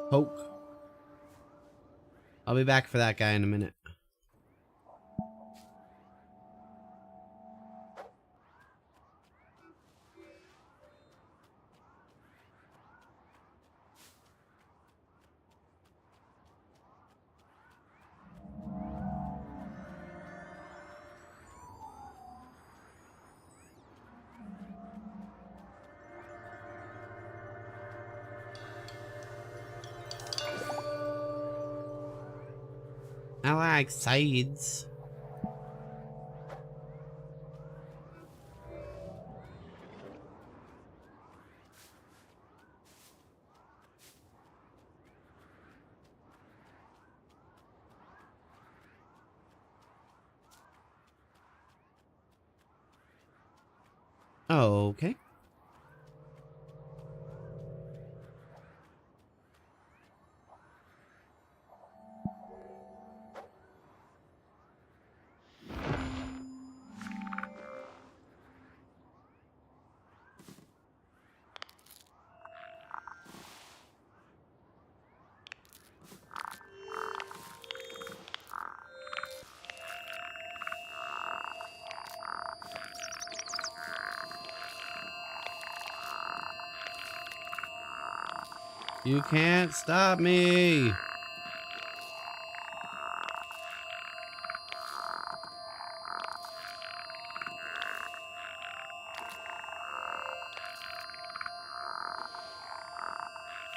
Poke. I'll be back for that guy in a minute. I like sides. Okay. You can't stop me.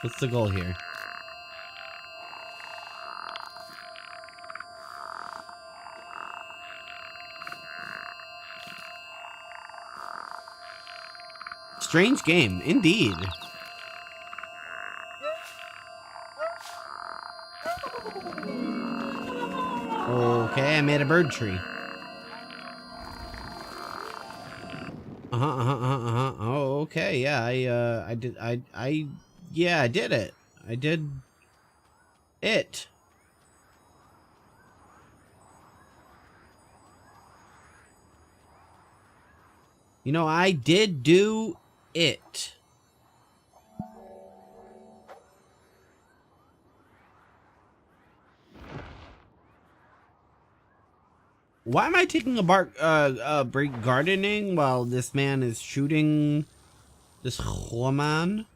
What's the goal here? Strange game, indeed. Okay, I made a bird tree. Oh, okay, yeah, I did it. I did It. You know, I did do it. Why am I taking a break gardening while this man is shooting this woman?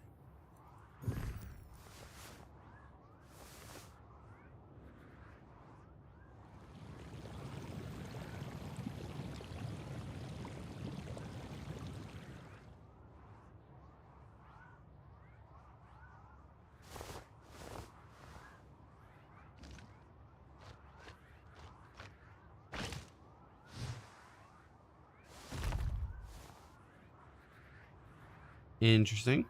Interesting.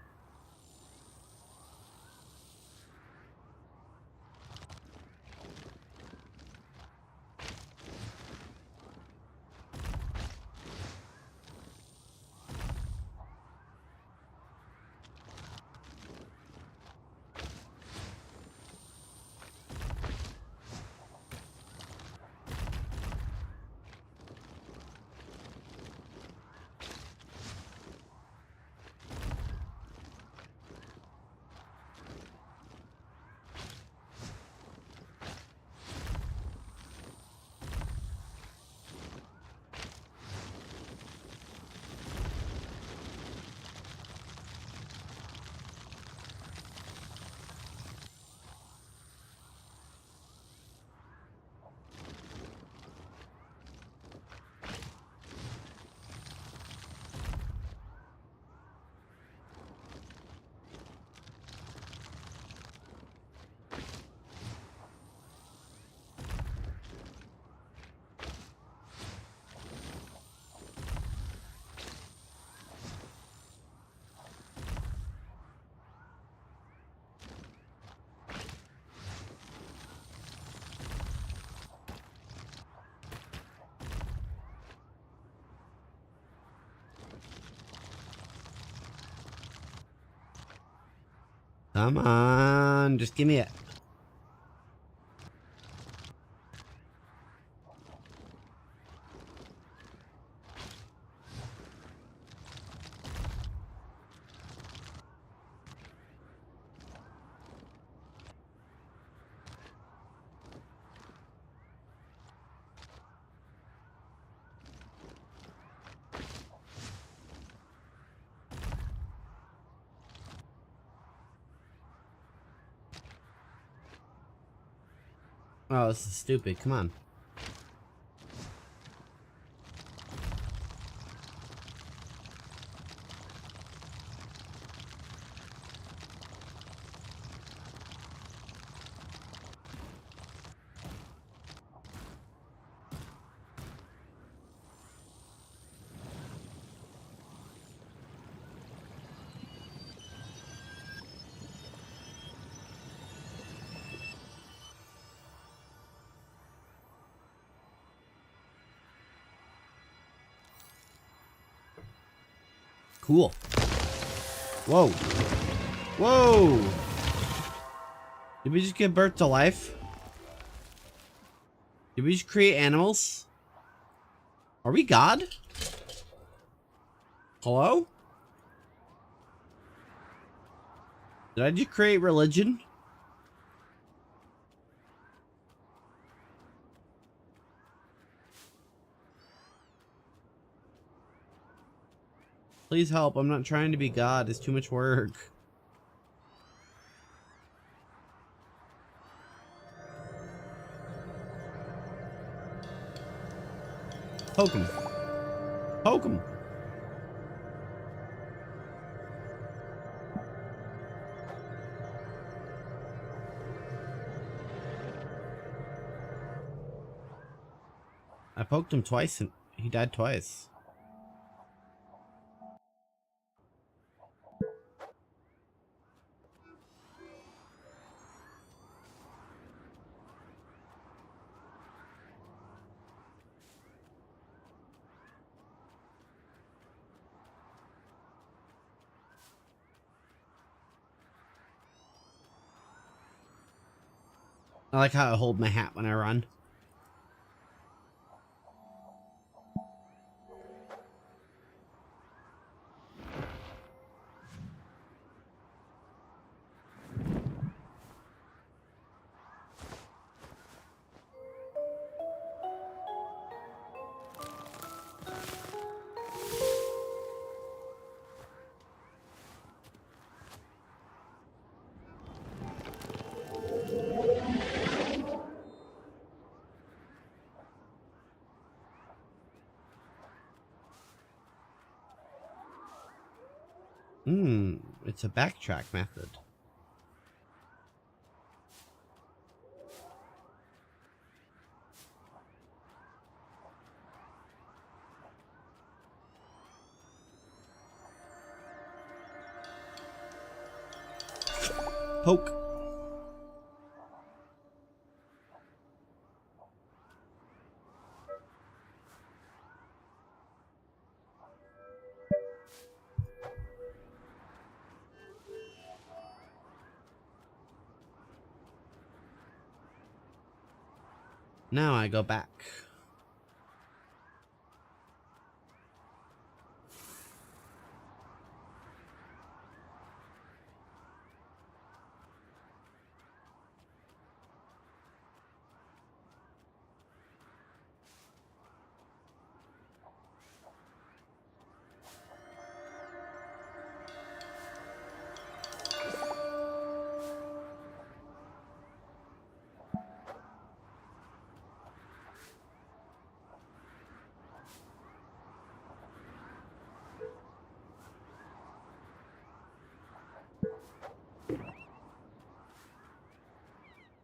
Come on, just give me it. Oh, this is stupid. Come on. Cool. Whoa. Whoa. Did we just give birth to life? Did we just create animals? Are we God? Hello? Did I just create religion? Please help. I'm not trying to be God. It's too much work. Poke him. Poke him. I poked him twice and he died twice. I like how I hold my hat when I run. It's a backtrack method. Poke. Now I go back.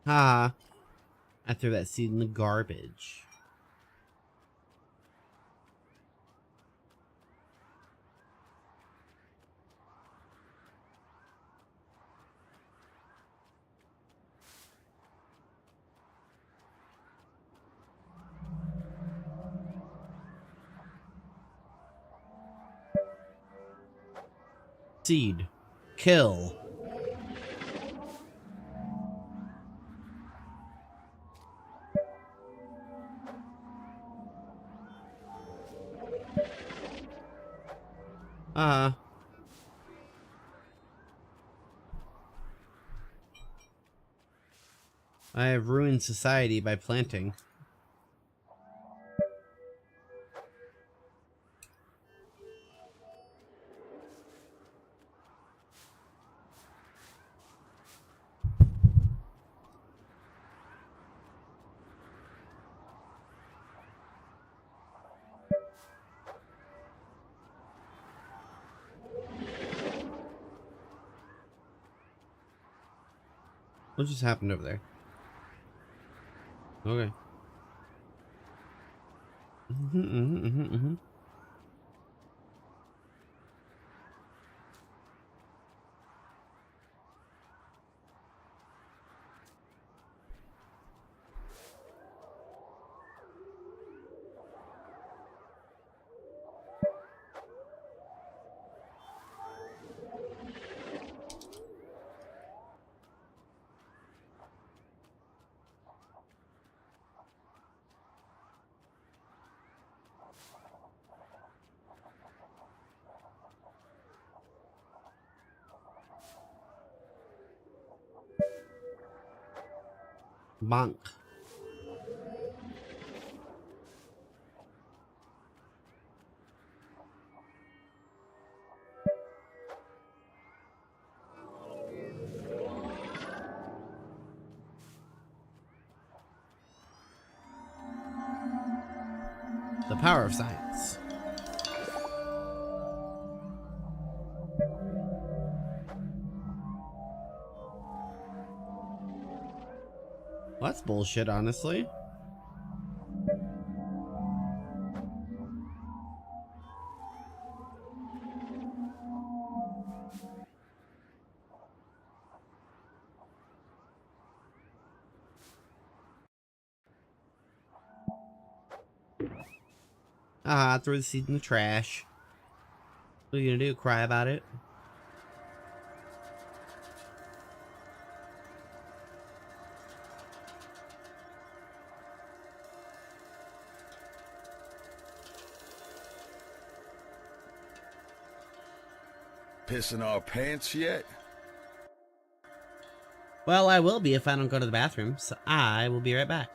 Ah, I threw that seed in the garbage. Seed. Kill. I have ruined society by planting. What just happened over there? Okay. Bonk. The power of science. Well, that's bullshit, honestly. Ah, throw the seed in the trash. What are you gonna do? Cry about it? pissing our pants yet? Well, I will be if I don't go to the bathroom, so I will be right back.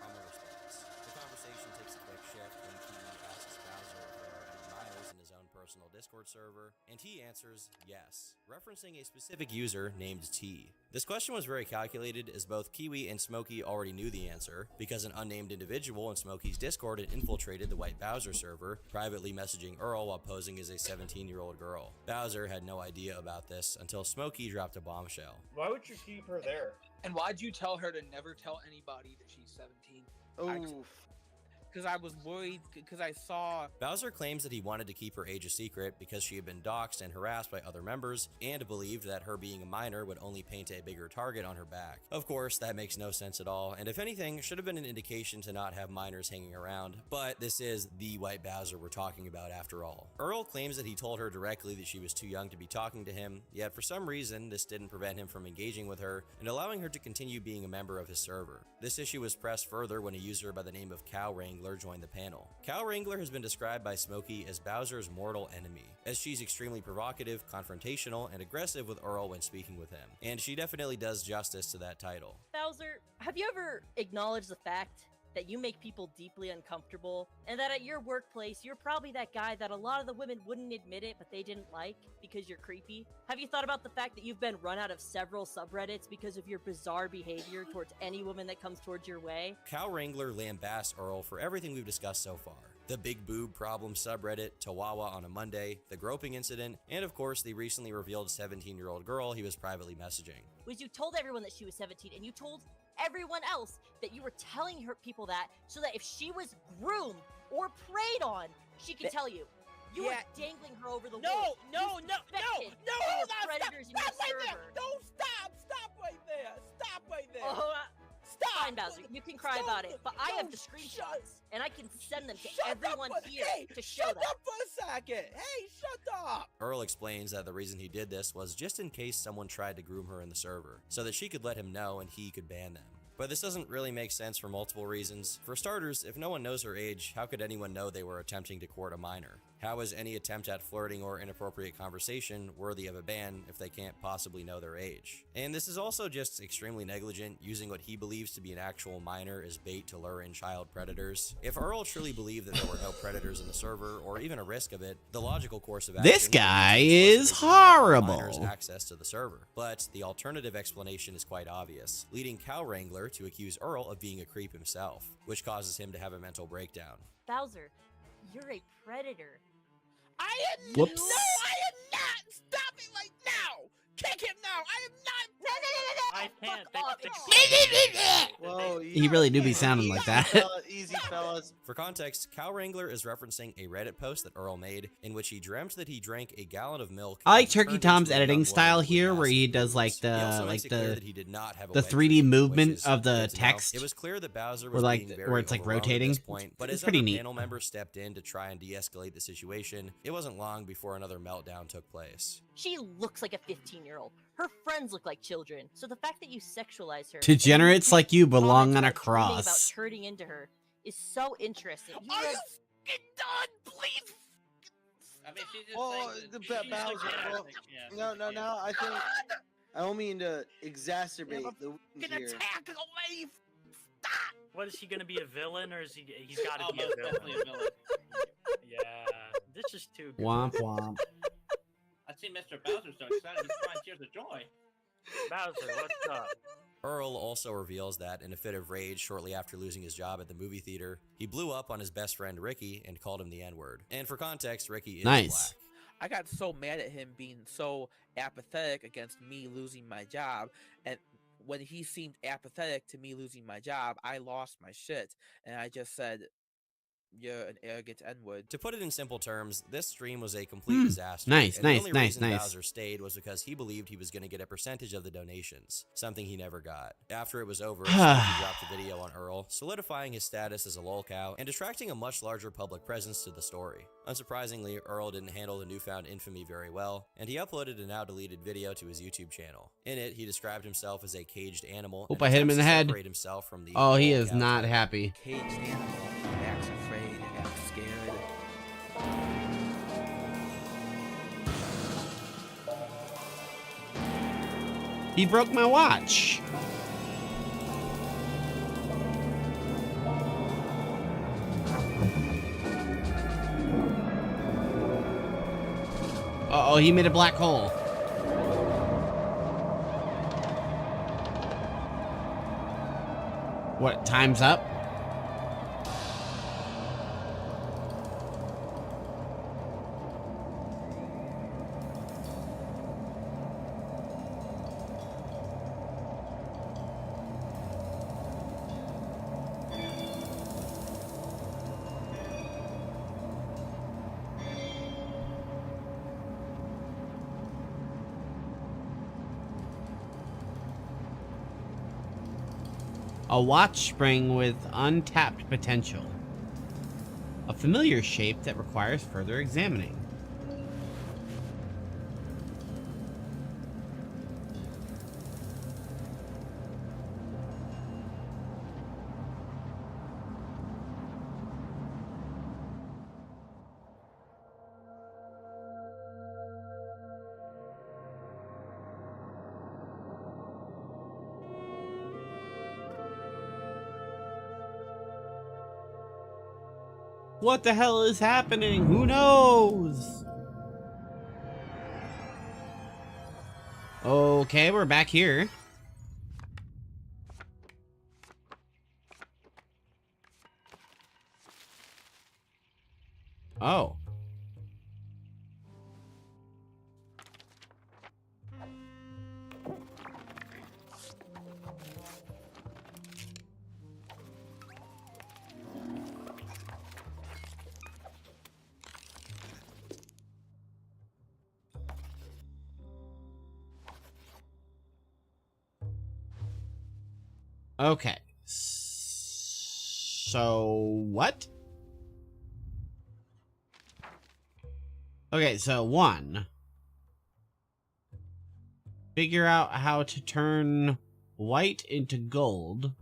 Normal response. The conversation takes a quick shift when Kiwi asks Bowser if there are any minors in his own personal Discord server, and he answers yes, referencing a specific user named T. This question was very calculated, as both Kiwi and Smokey already knew the answer, because an unnamed individual in Smokey's Discord had infiltrated the White Bowser server, privately messaging Earl while posing as a 17-year-old girl. Bowser had no idea about this until Smokey dropped a bombshell. Why would you keep her there? And why'd you tell her to never tell anybody that she's 17? Oh, Because I was worried, because I saw... Bowser claims that he wanted to keep her age a secret because she had been doxxed and harassed by other members, and believed that her being a minor would only paint a bigger target on her back. Of course, that makes no sense at all, and if anything, should have been an indication to not have minors hanging around, but this is the White Bowser we're talking about after all. Earl claims that he told her directly that she was too young to be talking to him, yet for some reason, this didn't prevent him from engaging with her and allowing her to continue being a member of his server. This issue was pressed further when a user by the name of Cow Wrangler joined the panel. Cow Wrangler has been described by Smokey as Bowser's mortal enemy, as she's extremely provocative, confrontational, and aggressive with Earl when speaking with him, and she definitely does justice to that title. Bowser, have you ever acknowledged the fact that you make people deeply uncomfortable, and that at your workplace, you're probably that guy that a lot of the women wouldn't admit it, but they didn't like because you're creepy? Have you thought about the fact that you've been run out of several subreddits because of your bizarre behavior towards any woman that comes towards your way? Cow Wrangler lambasts Earl for everything we've discussed so far. The Big Boob Problem subreddit, Tawawa on a Monday, the groping incident, and of course the recently revealed 17-year-old girl he was privately messaging. Was you told everyone that she was 17, and you told everyone else that you were telling her people that so that if she was groomed or preyed on, she could tell you. You were dangling her over the wall. No, predators in your server. Don't stop right there. Stop right there. Stop. Fine, Bowser, you can cry about it, but I have the screenshots, and I can send them to everyone here to show them. Shut up for a second. Hey, shut up. Earl explains that the reason he did this was just in case someone tried to groom her in the server, so that she could let him know and he could ban them. But this doesn't really make sense for multiple reasons. For starters, if no one knows her age, how could anyone know they were attempting to court a minor? How is any attempt at flirting or inappropriate conversation worthy of a ban if they can't possibly know their age? And this is also just extremely negligent, using what he believes to be an actual minor as bait to lure in child predators. If Earl truly believed that there were no predators in the server, or even a risk of it, the logical course of action This guy is horrible. access to the server. But the alternative explanation is quite obvious, leading Cow Wrangler to accuse Earl of being a creep himself, which causes him to have a mental breakdown. Bowser, you're a predator. I am Whoops. No, I am not. Stop it right now. Kick him now. I am not. I can't. Whoa, He really do be sounding like that. Easy, fellas. For context, Cow Wrangler is referencing a Reddit post that Earl made, in which he dreamt that he drank a gallon of milk. I like and Turkey turned Tom's into a editing young style woman here, with where he massive does like boobs. He also the makes it clear that he did not have a the wet 3D dream, movement which is of the good to know. text. It was clear that Bowser Or was like being very where it's like overwhelmed rotating. at this point, but It's as pretty other neat. panel members stepped in to try and de-escalate the situation, it wasn't long before another meltdown took place. She looks like a 15-year-old. Her friends look like children. So the fact that you sexualize her, Degenerates like you belong on a comments about dreaming cross. about turning into her is so interesting. You Are have- you f***ing done? Please. I mean, she's just Oh, saying the that she's Bowser. like, Well, no. I think I don't mean to exacerbate the wounds Fucking here. attack the lady. Stop. What is he gonna be, a villain, or is he's got to Oh, be a most villain? definitely a villain. Yeah, this is too good. Womp womp. I see Mr. Bowser so excited he's crying tears of joy. Bowser, what's up? Earl also reveals that, in a fit of rage shortly after losing his job at the movie theater, he blew up on his best friend Ricky and called him the N-word. And for context, Ricky is Nice. black. I got so mad at him being so apathetic against me losing my job, and when he seemed apathetic to me losing my job, I lost my shit, and I just said, "You're an arrogant N-word." To put it in simple terms, this stream was a complete disaster. Nice, and the nice, only nice, reason nice. Bowser stayed was because he believed he was going to get a percentage of the donations, something he never got. After it was over, Smokey dropped the video on Earl, solidifying his status as a lolcow and attracting a much larger public presence to the story. Unsurprisingly, Earl didn't handle the newfound infamy very well, and he uploaded a now-deleted video to his YouTube channel. In it, he described himself as a caged animal. Hope and I hit him in attempts the to head. separate himself from the Oh, he is lolcow not type. happy. Caged animal, acts afraid, acts scared. He broke my watch. Uh-oh, he made a black hole. What, time's up? A watch spring with untapped potential. A familiar shape that requires further examining. What the hell is happening? Who knows? Okay, we're back here. Oh. Okay. So, what? Okay, so 1. Figure out how to turn white into gold.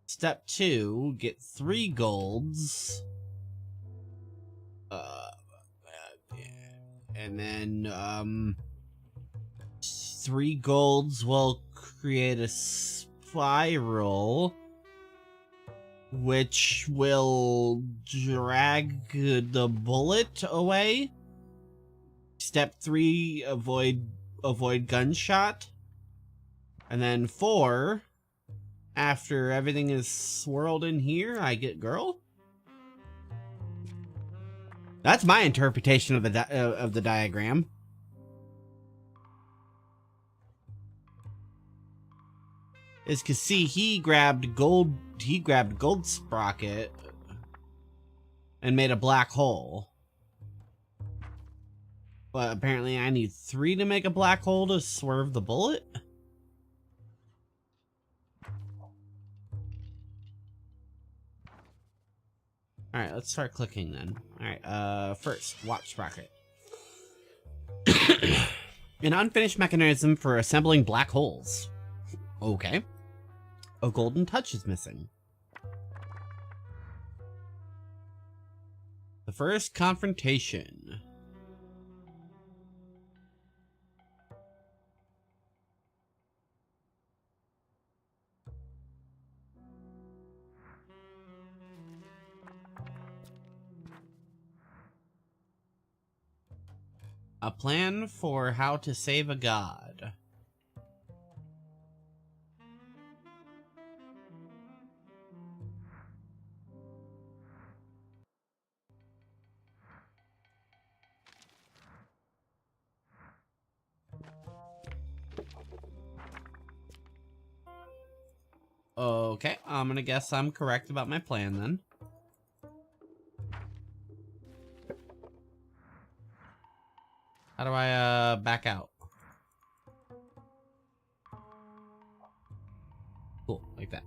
Step 2, get 3 golds. And then, 3 golds will create a spiral, which will drag the bullet away. Step 3, avoid gunshot. And then 4, after everything is swirled in here, I get girl. That's my interpretation of the diagram. Is cause see, he grabbed gold sprocket and made a black hole. But apparently I need 3 to make a black hole to swerve the bullet. Alright, let's start clicking then. Alright, first, watch sprocket. An unfinished mechanism for assembling black holes. Okay. A golden touch is missing. The first confrontation. A plan for how to save a god. Okay, I'm gonna guess I'm correct about my plan then. How do I, back out? Cool, like that.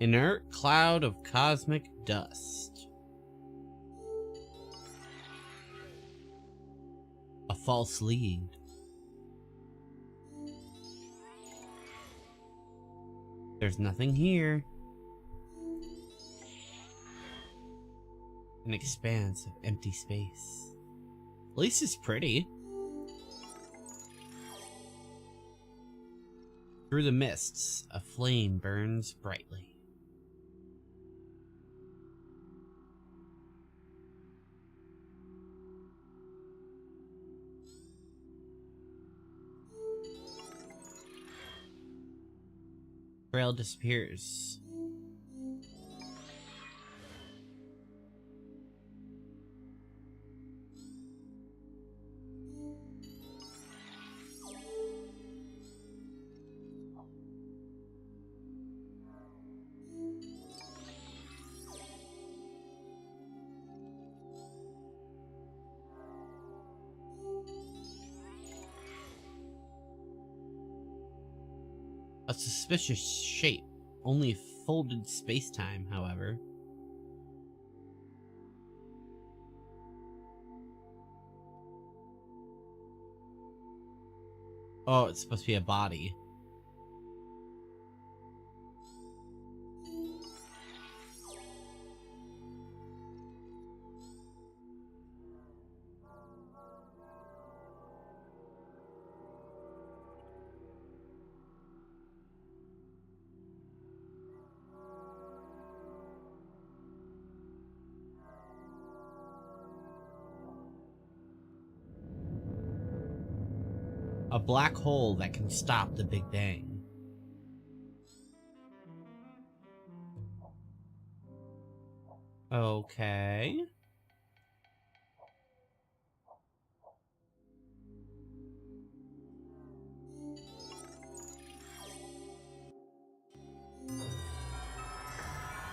Inert cloud of cosmic dust. A false lead. There's nothing here. An expanse of empty space. At least it's pretty. Through the mists, a flame burns brightly. Trail disappears. A suspicious shape, only folded space-time, however. Oh, it's supposed to be a body. A black hole that can stop the Big Bang. Okay.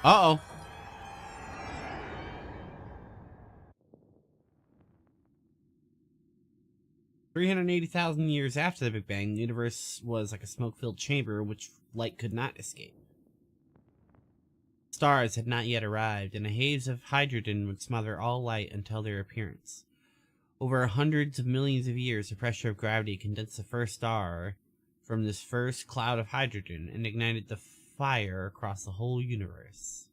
Uh-oh. $380,000 years after the Big Bang, the universe was like a smoke-filled chamber which light could not escape. Stars had not yet arrived, and a haze of hydrogen would smother all light until their appearance. Over hundreds of millions of years, the pressure of gravity condensed the first star from this first cloud of hydrogen and ignited the fire across the whole universe.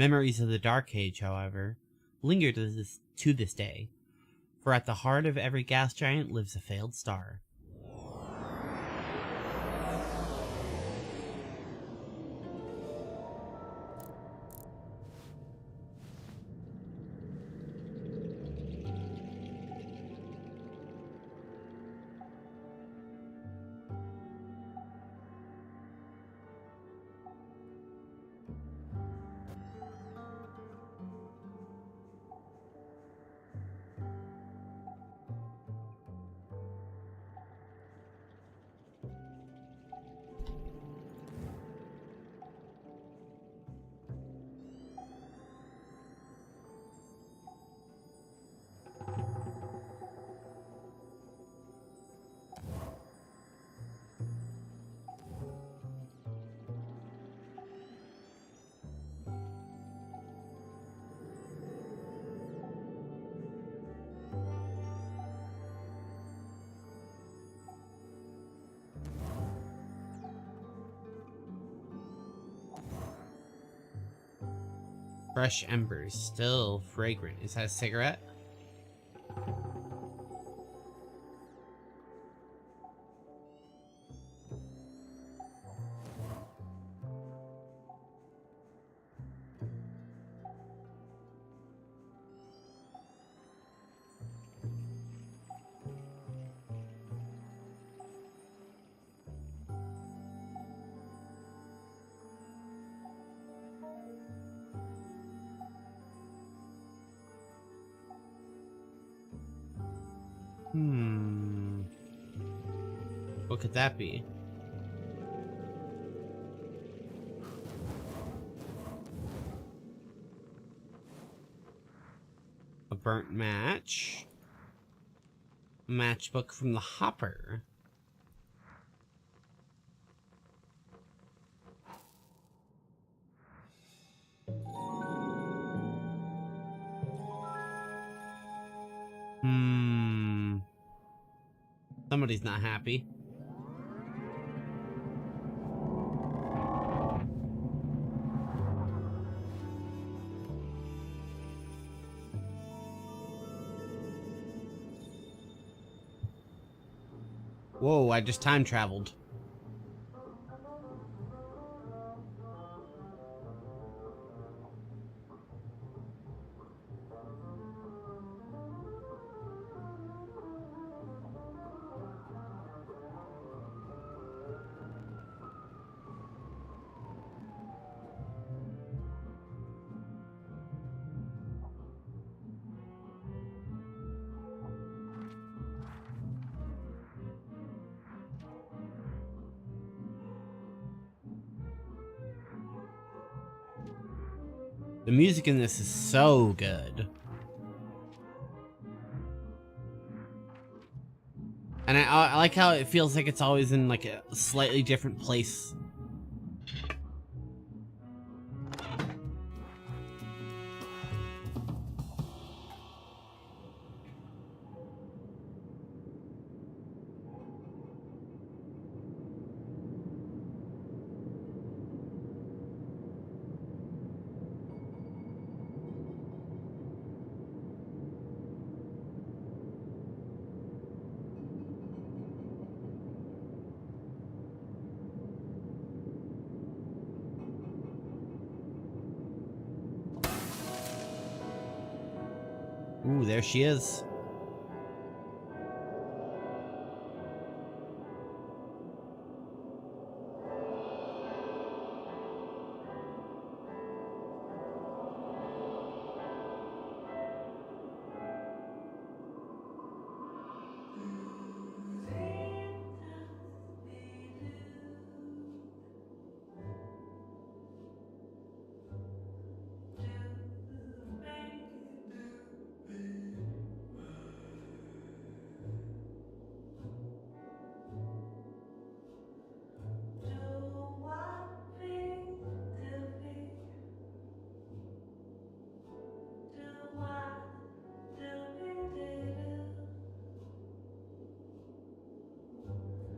Memories of the Dark Age, however, linger to this day, for at the heart of every gas giant lives a failed star. Fresh embers, still fragrant. Is that a cigarette? What could that be? A burnt match. Matchbook from the Hopper. Somebody's not happy. Whoa, I just time traveled. The music in this is so good. And I like how it feels like it's always in like a slightly different place. Ooh, there she is.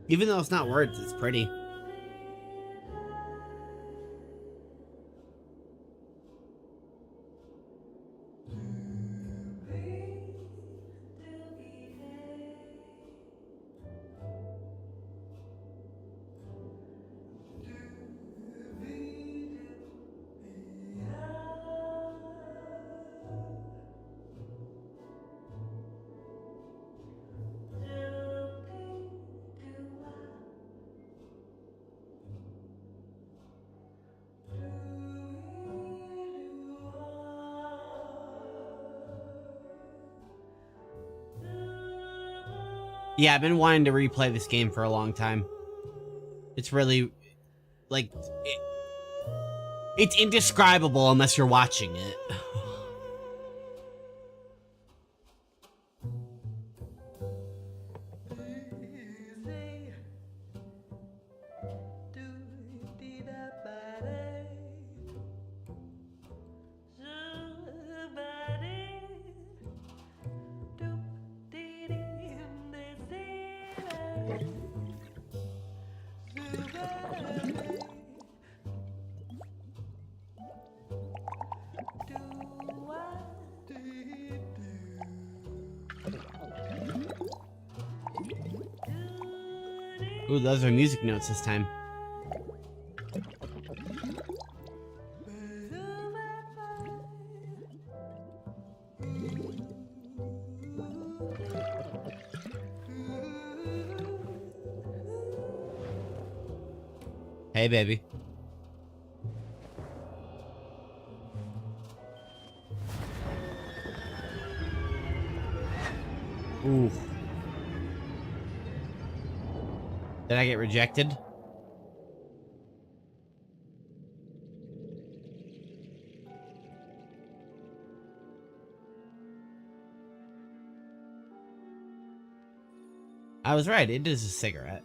Even though it's not words, it's pretty. Yeah, I've been wanting to replay this game for a long time. It's really, like, it's indescribable unless you're watching it. Ooh, those are music notes this time. Hey, baby. Ooh. Did I get rejected? I was right, it is a cigarette.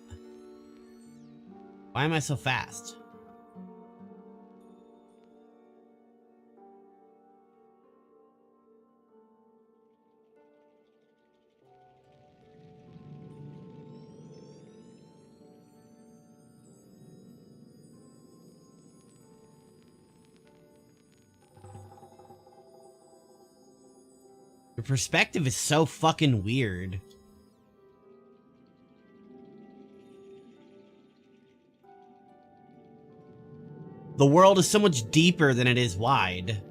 Why am I so fast? Your perspective is so fucking weird. The world is so much deeper than it is wide.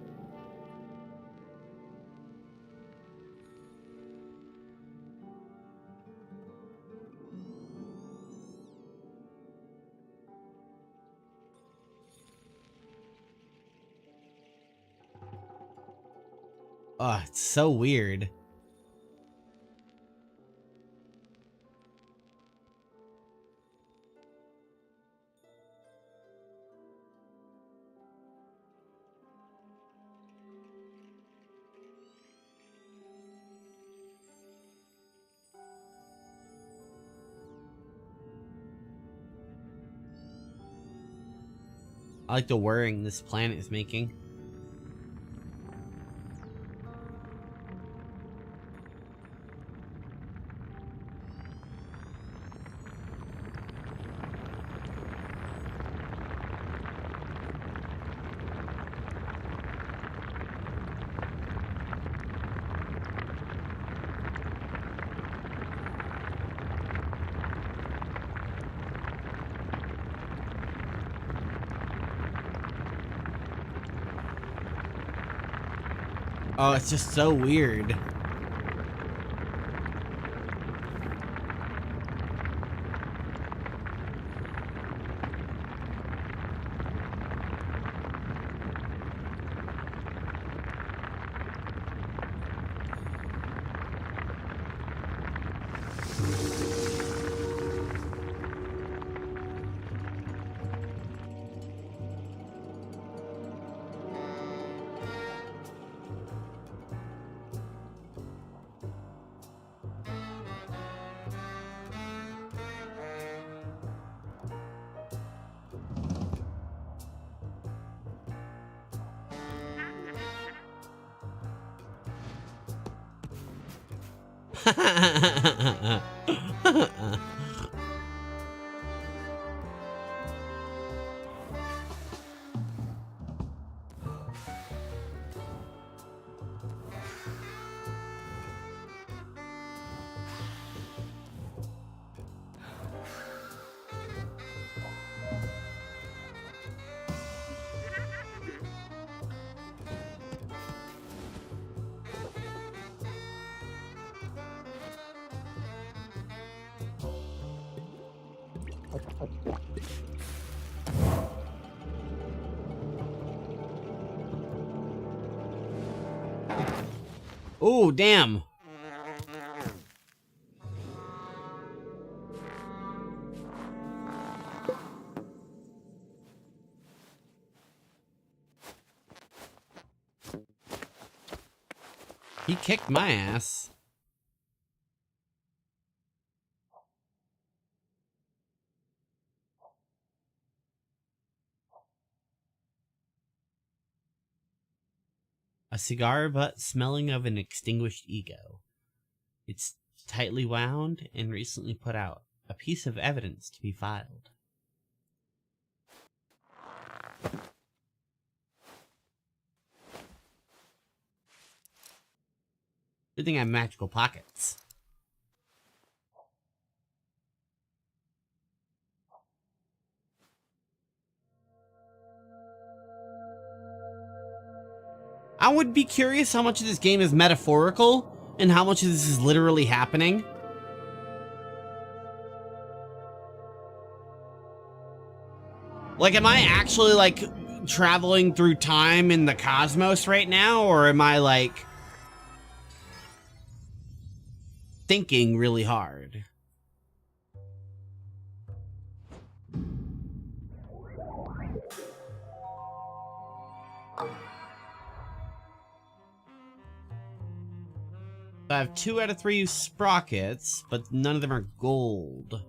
Oh, it's so weird. I like the whirring this planet is making. Oh, it's just so weird. Oh, damn. He kicked my ass. A cigar butt smelling of an extinguished ego. It's tightly wound and recently put out. A piece of evidence to be filed. Good thing I have magical pockets. I would be curious how much of this game is metaphorical and how much of this is literally happening. Like, am I actually, like, traveling through time in the cosmos right now? Or am I, like, thinking really hard? I have 2 out of 3 sprockets, but none of them are gold.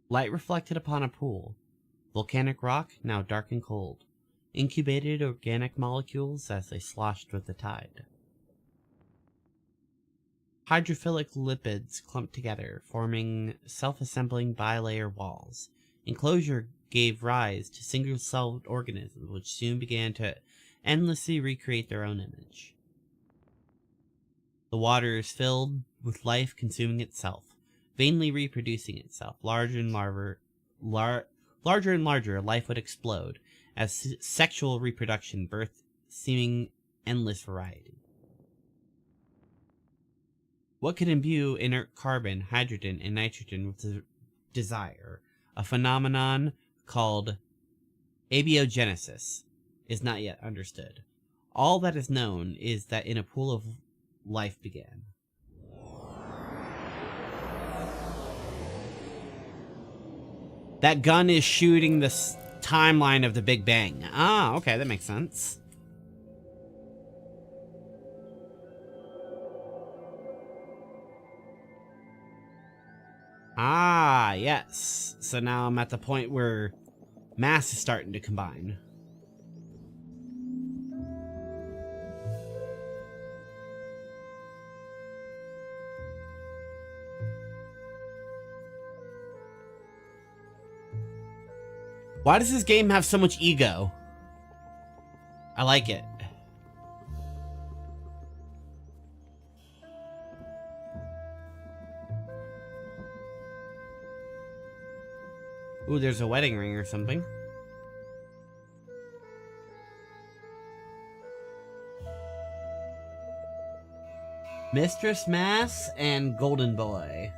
Light reflected upon a pool. Volcanic rock, now dark and cold. Incubated organic molecules as they sloshed with the tide. Hydrophilic lipids clumped together, forming self-assembling bilayer walls. Enclosure gave rise to single-celled organisms, which soon began to endlessly recreate their own image. The water is filled with life consuming itself, vainly reproducing itself. Larger and larger, life would explode, as sexual reproduction birthed seeming endless variety. What could imbue inert carbon, hydrogen, and nitrogen with desire, a phenomenon called abiogenesis, is not yet understood. All that is known is that in a pool of life began. That gun is shooting the timeline of the Big Bang. Ah, okay, that makes sense. Ah, yes. So now I'm at the point where mass is starting to combine. Why does this game have so much ego? I like it. Ooh, there's a wedding ring or something. Mistress Mass and Golden Boy.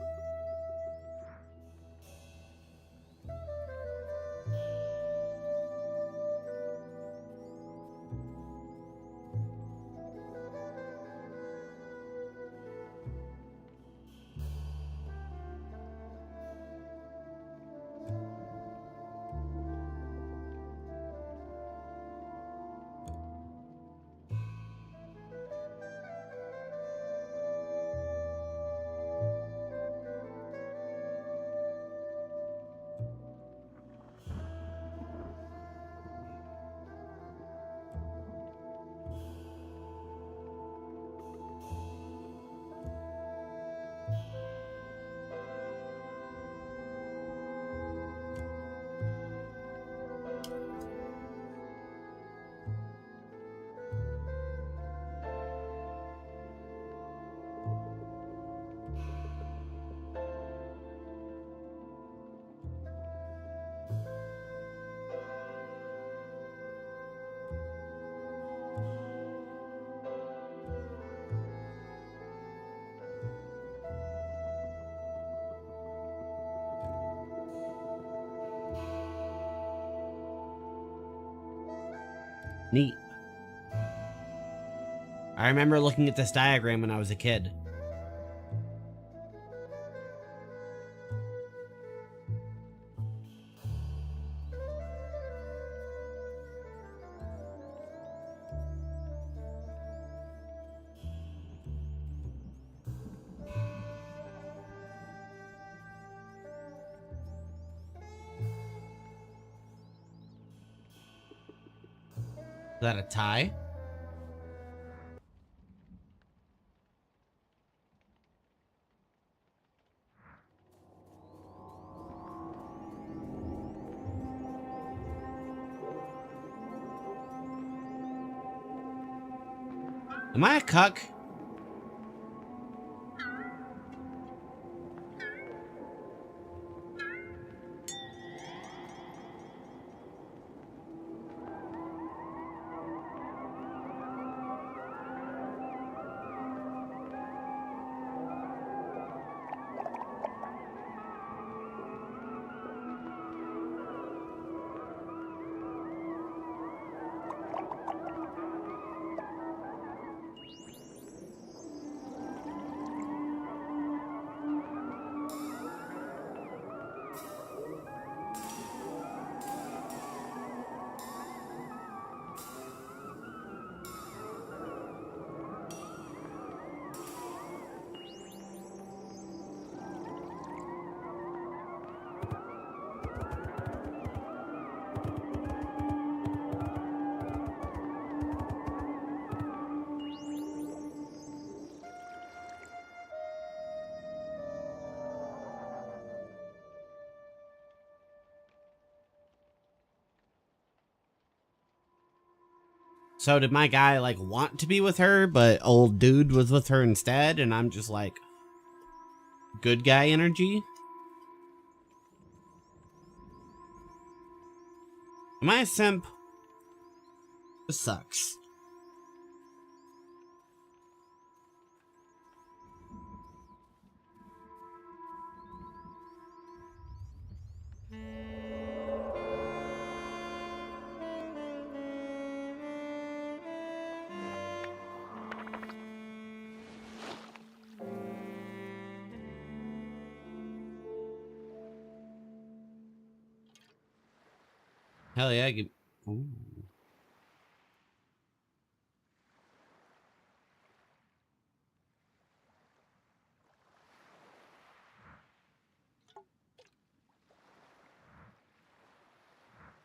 Neat. I remember looking at this diagram when I was a kid. Is that a tie? Am I a cuck? So did my guy, like, want to be with her, but old dude was with her instead, and I'm just like, good guy energy? Am I a simp? This sucks. Hell yeah, ooh.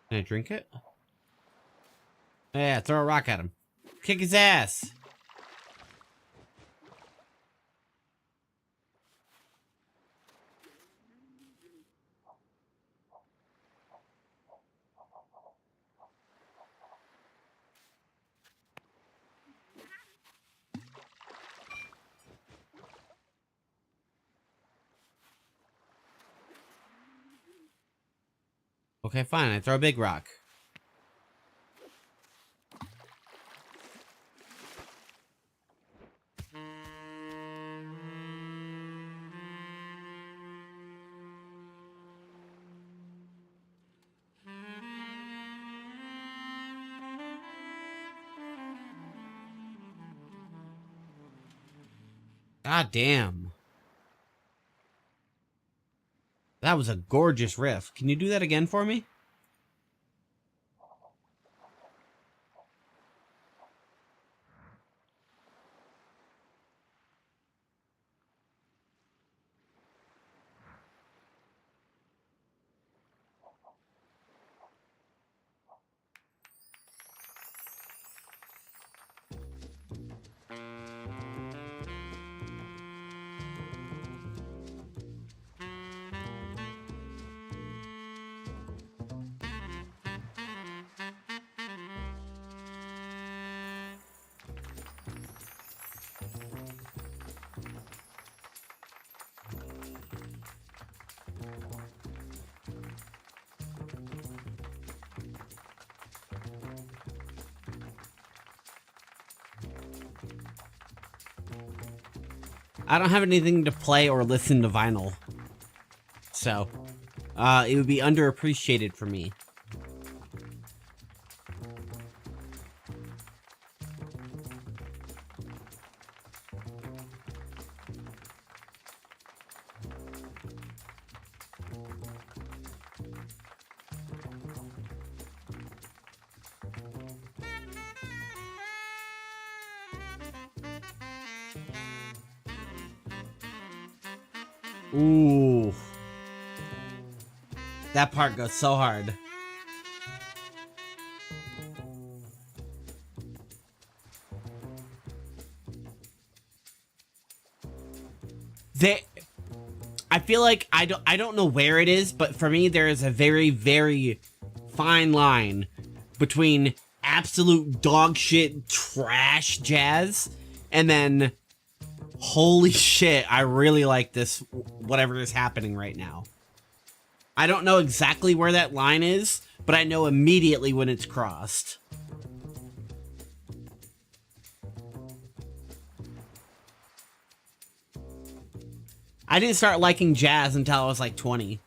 Can I drink it? Yeah, throw a rock at him. Kick his ass. Okay, fine. I throw a big rock. God damn. That was a gorgeous riff. Can you do that again for me? I don't have anything to play or listen to vinyl. So, it would be underappreciated for me. Ooh. That part goes so hard. I feel like I don't know where it is, but for me there is a very, very fine line between absolute dog shit trash jazz and then holy shit, I really like this, whatever is happening right now. I don't know exactly where that line is, but I know immediately when it's crossed. I didn't start liking jazz until I was like 20.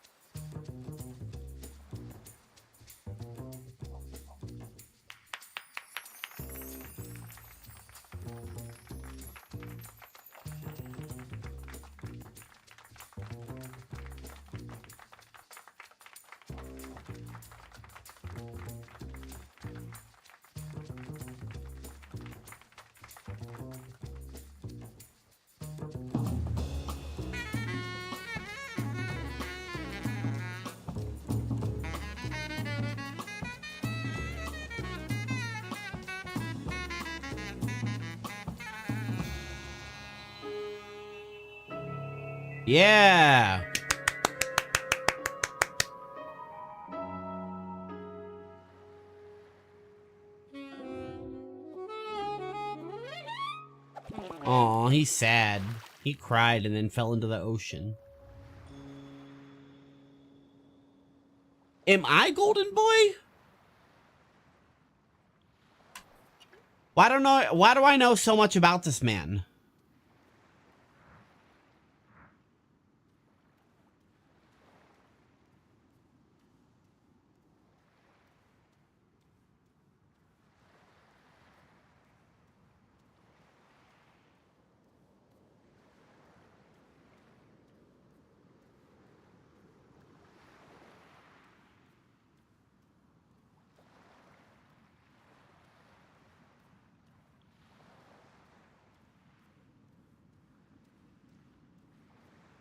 Yeah. Aw, he's sad. He cried and then fell into the ocean. Am I Golden Boy? Why do I know so much about this man?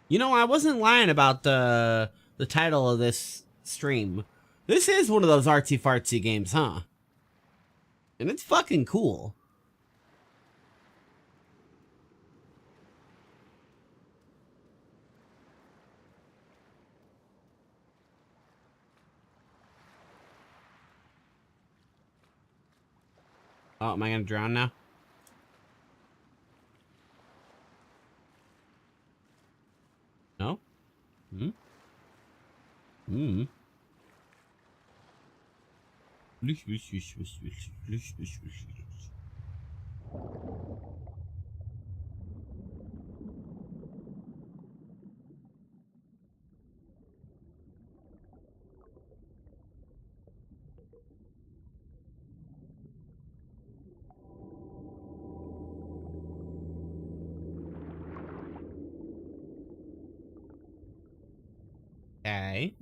You know, I wasn't lying about the title of this stream. This is one of those artsy fartsy games, huh? And it's fucking cool. Oh, am I gonna drown now? No? Hmm? Hmm? Okay.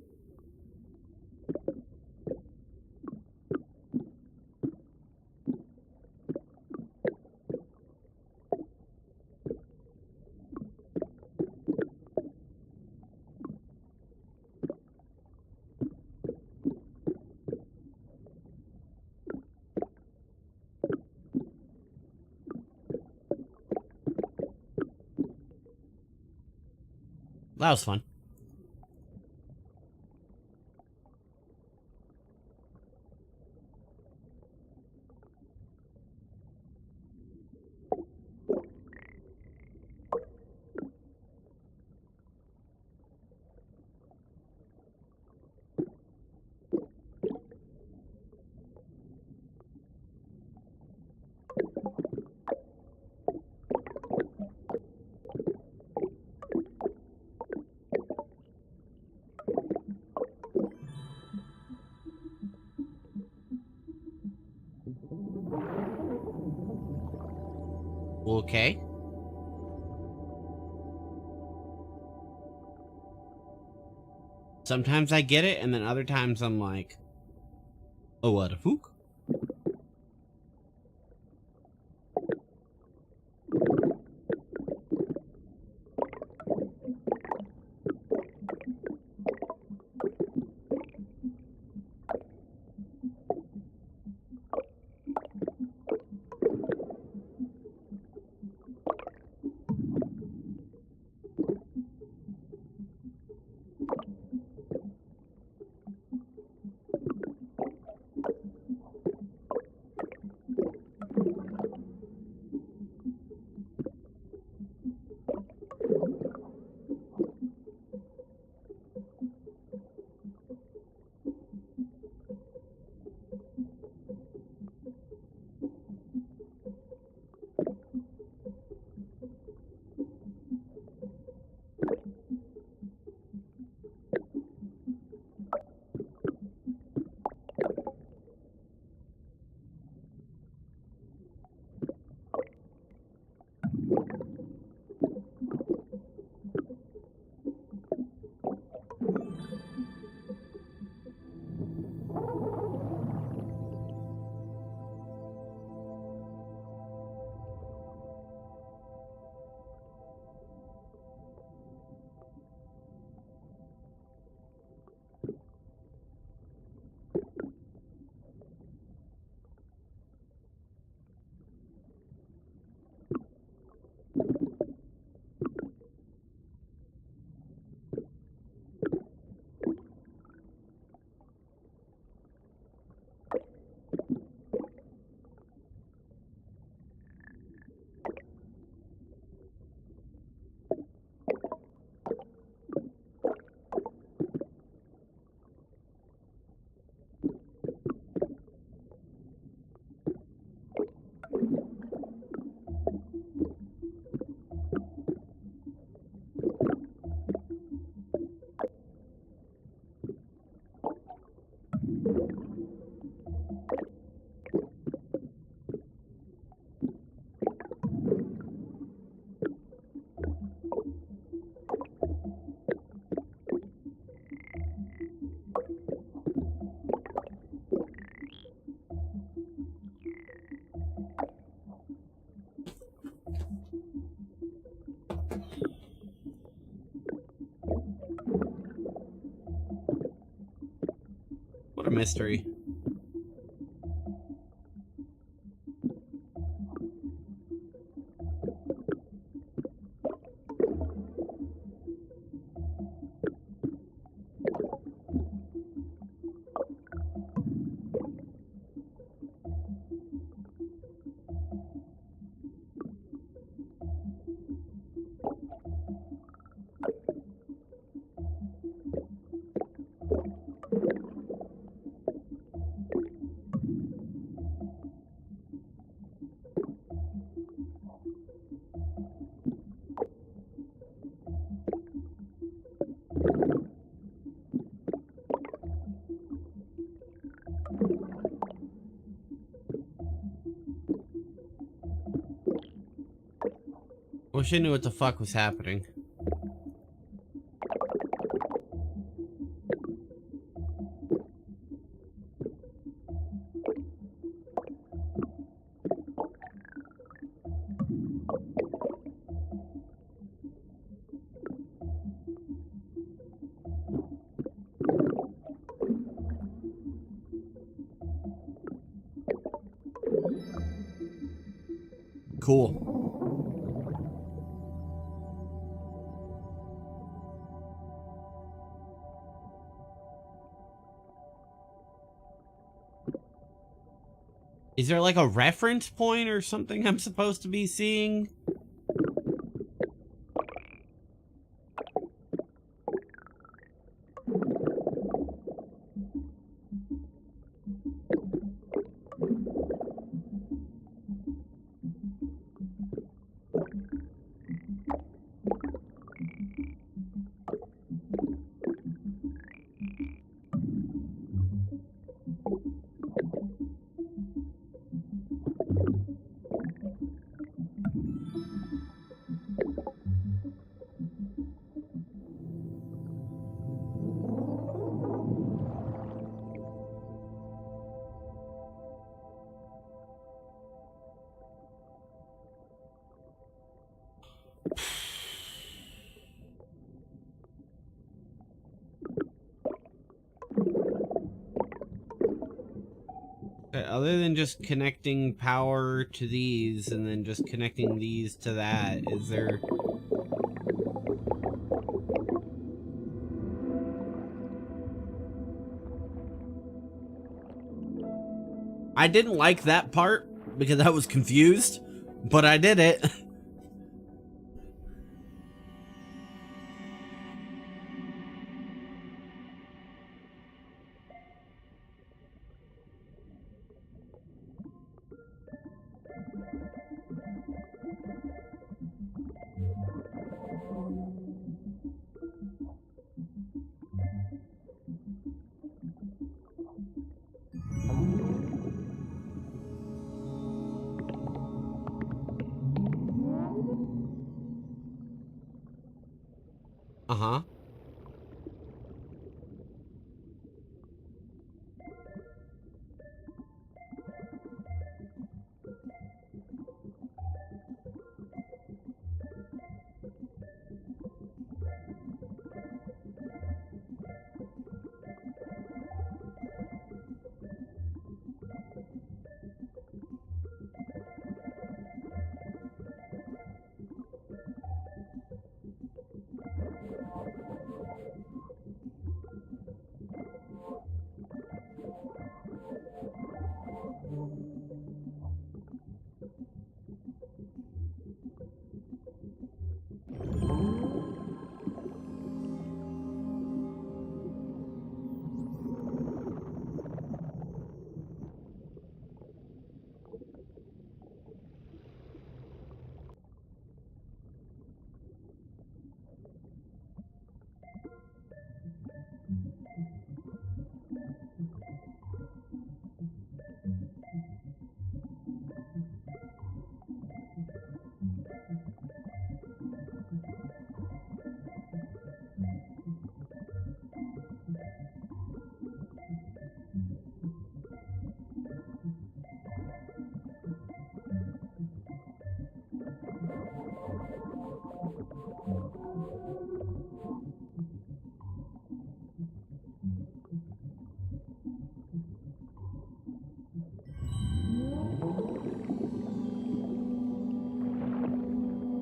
That was fun. Okay. Sometimes I get it, and then other times I'm like, oh, what a fook. mystery. Wish I knew what the fuck was happening. Cool. Is there like a reference point or something I'm supposed to be seeing? Okay, other than just connecting power to these and then just connecting these to that, is there... I didn't like that part because I was confused, but I did it. Uh-huh.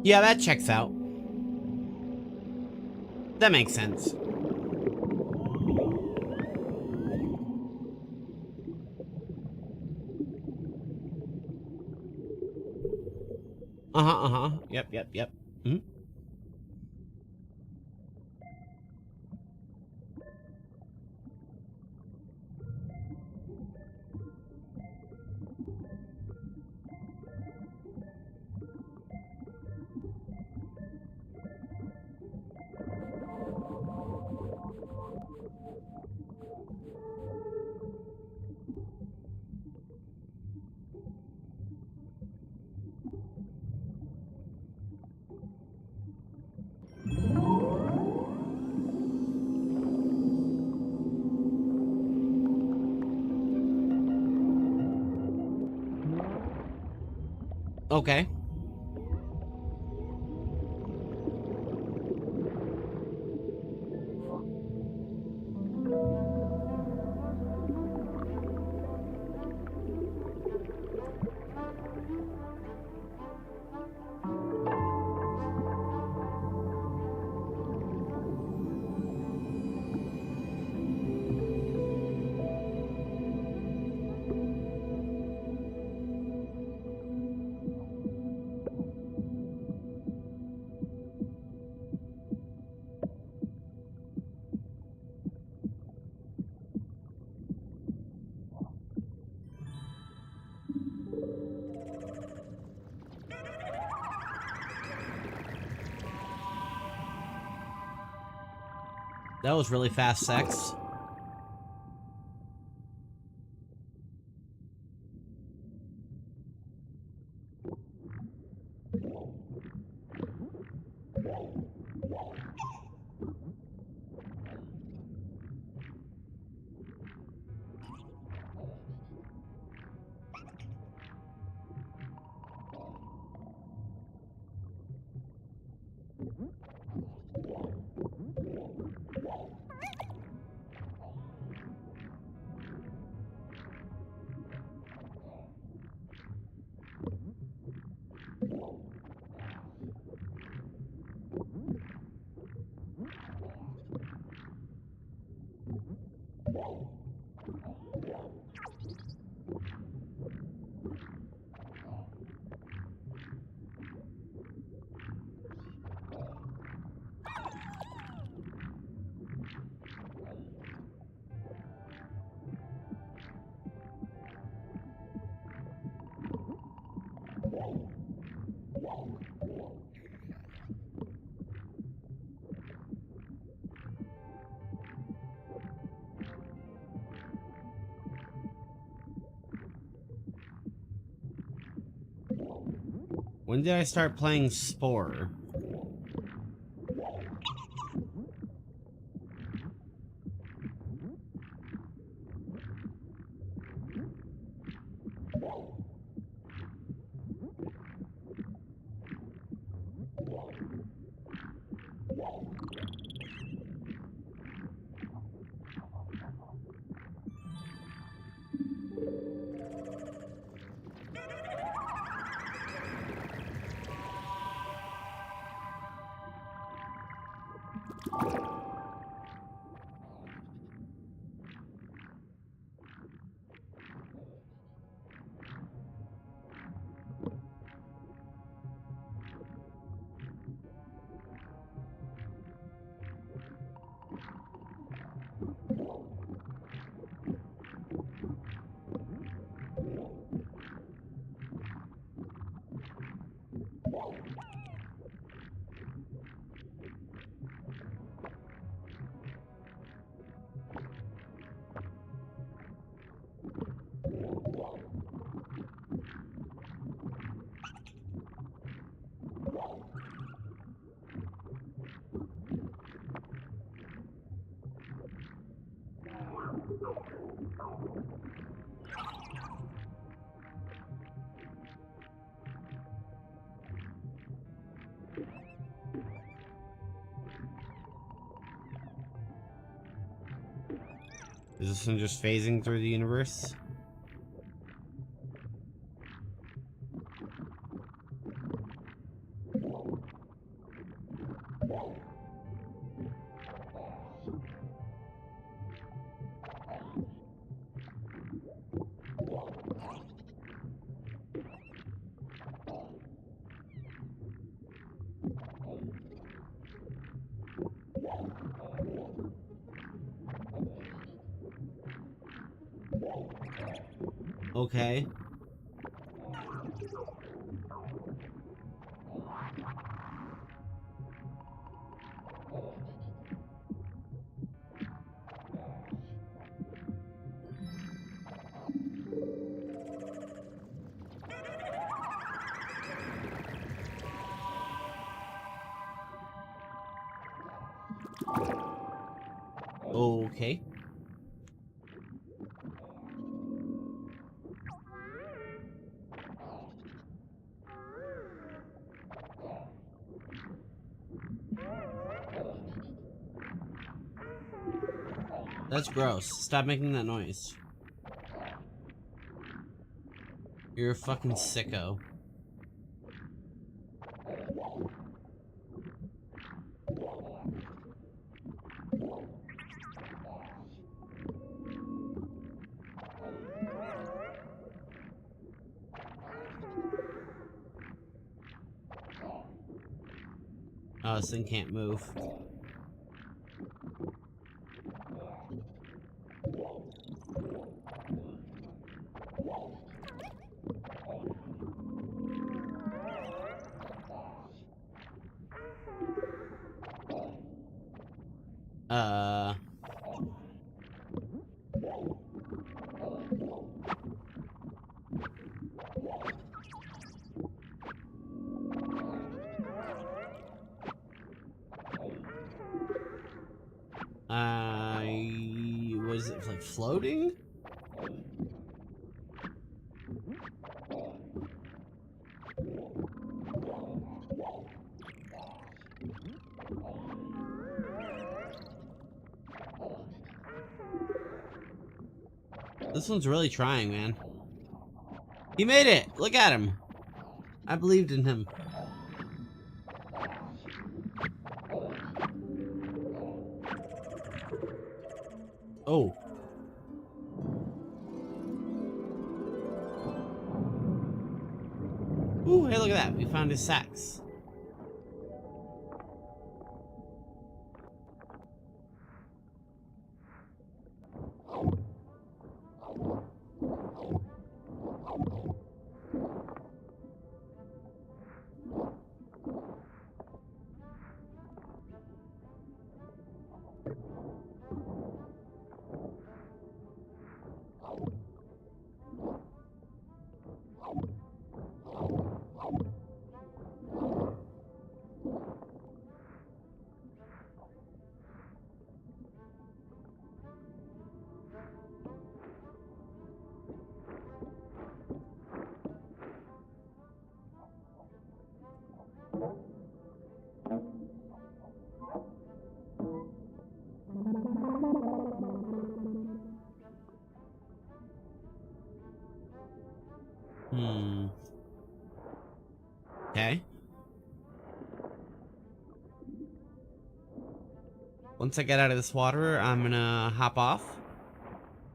Yeah, that checks out. That makes sense. Yep. Hmm? Okay. That was really fast sex. When did I start playing Spore? Is this one just phasing through the universe? Okay. Okay. That's gross. Stop making that noise. You're a fucking sicko. Oh, this thing can't move. Was it like floating? This one's really trying, man. He made it! Look at him! I believed in him. Oh. Ooh, hey, look at that. We found his sacks. Okay. Once I get out of this water, I'm gonna hop off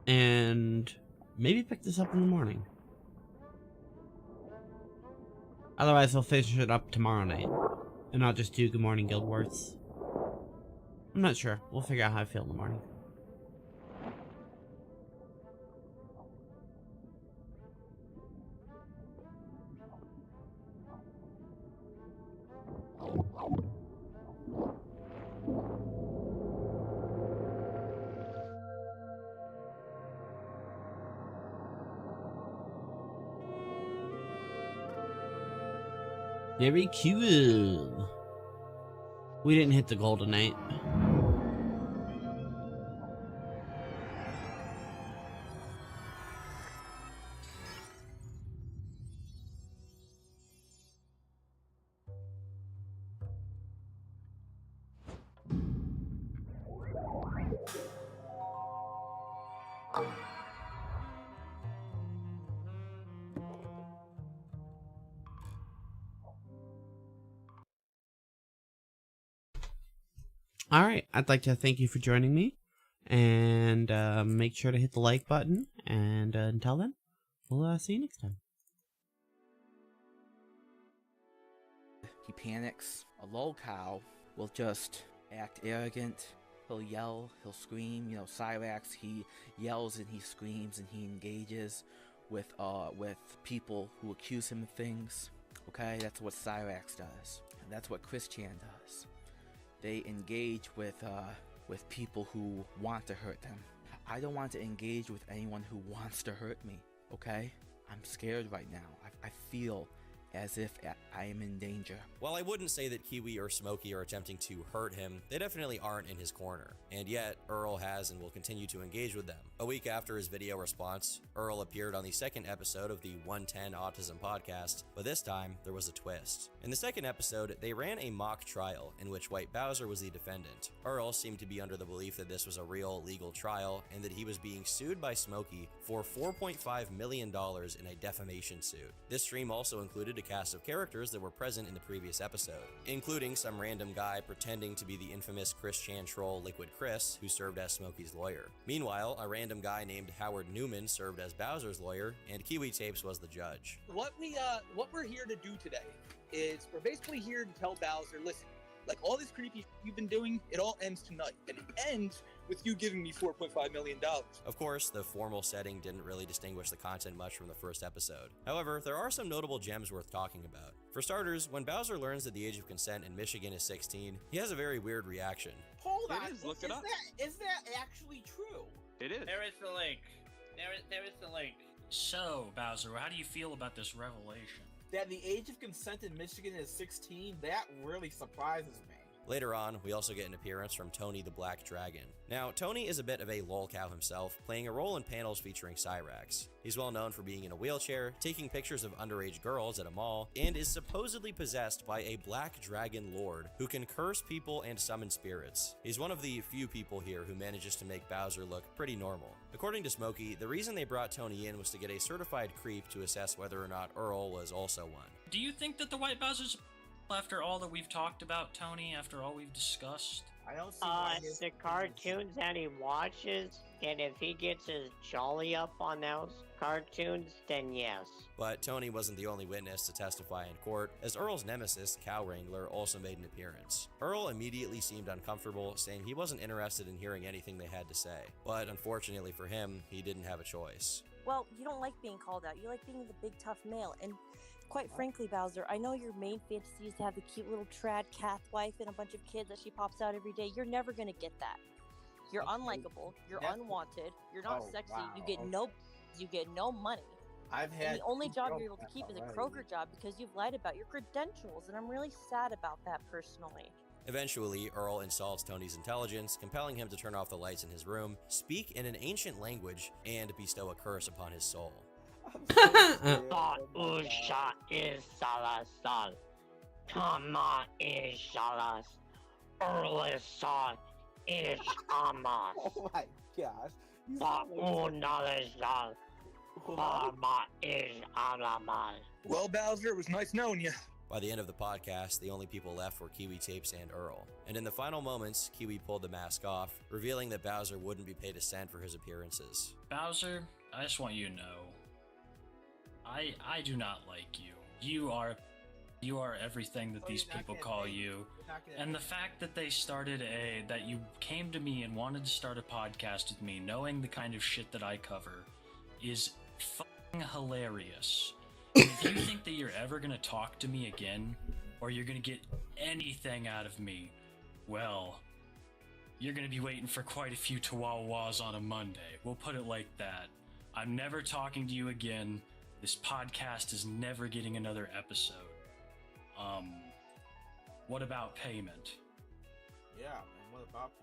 and maybe pick this up in the morning. Otherwise, I'll finish it up tomorrow night. And I'll just do Good Morning Guild Wars. I'm not sure. We'll figure out how I feel in the morning. Very cool. We didn't hit the golden night. Alright, I'd like to thank you for joining me, and make sure to hit the like button, and until then, we'll see you next time. He panics. A lol cow will just act arrogant. He'll yell, he'll scream. You know, Cyrax, he yells and he screams and he engages with people who accuse him of things. Okay, that's what Cyrax does, and that's what Chris Chan does. They engage with people who want to hurt them. I don't want to engage with anyone who wants to hurt me. Okay, I'm scared right now. I feel as if I am in danger. While I wouldn't say that Kiwi or Smokey are attempting to hurt him, they definitely aren't in his corner. And yet, Earl has and will continue to engage with them. A week after his video response, Earl appeared on the second episode of the 110 Autism podcast, but this time, there was a twist. In the second episode, they ran a mock trial in which White Bowser was the defendant. Earl seemed to be under the belief that this was a real legal trial and that he was being sued by Smokey for $4.5 million in a defamation suit. This stream also included a cast of characters that were present in the previous episode, including some random guy pretending to be the infamous Chris Chan troll Liquid Chris, who served as Smokey's lawyer. Meanwhile, a random guy named Howard Newman served as Bowser's lawyer, and Kiwi Tapes was the judge. What we're here to do today is we're basically here to tell Bowser, listen, like all this creepy shit you've been doing, it all ends tonight, and it ends with you giving me $4.5 million. Of course, the formal setting didn't really distinguish the content much from the first episode. However, there are some notable gems worth talking about. For starters, when Bowser learns that the age of consent in Michigan is 16, he has a very weird reaction. Hold on, Look it up. Is that actually true? It is. There is the link. There is the link. So, Bowser, how do you feel about this revelation? That the age of consent in Michigan is 16? That really surprises me. Later on, we also get an appearance from Tony the Black Dragon. Now, Tony is a bit of a lolcow himself, playing a role in panels featuring Cyrax. He's well known for being in a wheelchair, taking pictures of underage girls at a mall, and is supposedly possessed by a black dragon lord who can curse people and summon spirits. He's one of the few people here who manages to make Bowser look pretty normal. According to Smokey, the reason they brought Tony in was to get a certified creep to assess whether or not Earl was also one. Do you think that the White Bowser's after all that we've talked about, Tony, after all we've discussed? I don't see the cartoons that he watches, and if he gets his jolly up on those cartoons, then yes. But Tony wasn't the only witness to testify in court, as Earl's nemesis, Cow Wrangler, also made an appearance. Earl immediately seemed uncomfortable, saying he wasn't interested in hearing anything they had to say. But unfortunately for him, he didn't have a choice. Well, you don't like being called out. You like being the big tough male. And quite frankly, Bowser, I know your main fantasy is to have the cute little trad Kath wife and a bunch of kids that she pops out every day. You're never going to get that. You're unlikable. You're unwanted. You're not sexy. Wow. You get no money. And the only job you're able to keep is a Kroger job because you've lied about your credentials, and I'm really sad about that personally. Eventually, Earl insults Tony's intelligence, compelling him to turn off the lights in his room, speak in an ancient language, and bestow a curse upon his soul. Usha is salasal. Kama is salas. Erlisan is amas. Oh my gosh. Unalisal. Kama is alamal. Well, Bowser, it was nice knowing you. By the end of the podcast, the only people left were Kiwi Tapes and Earl. And in the final moments, Kiwi pulled the mask off, revealing that Bowser wouldn't be paid a cent for his appearances. Bowser, I just want you to know, I do not like you. You are everything that these people call you. And the fact that that you came to me and wanted to start a podcast with me, knowing the kind of shit that I cover, is fucking hilarious. And if you think that you're ever gonna talk to me again, or you're gonna get anything out of me, well, you're gonna be waiting for quite a few chihuahuas on a Monday. We'll put it like that. I'm never talking to you again. This podcast is never getting another episode. What about payment? Yeah, and what about payment?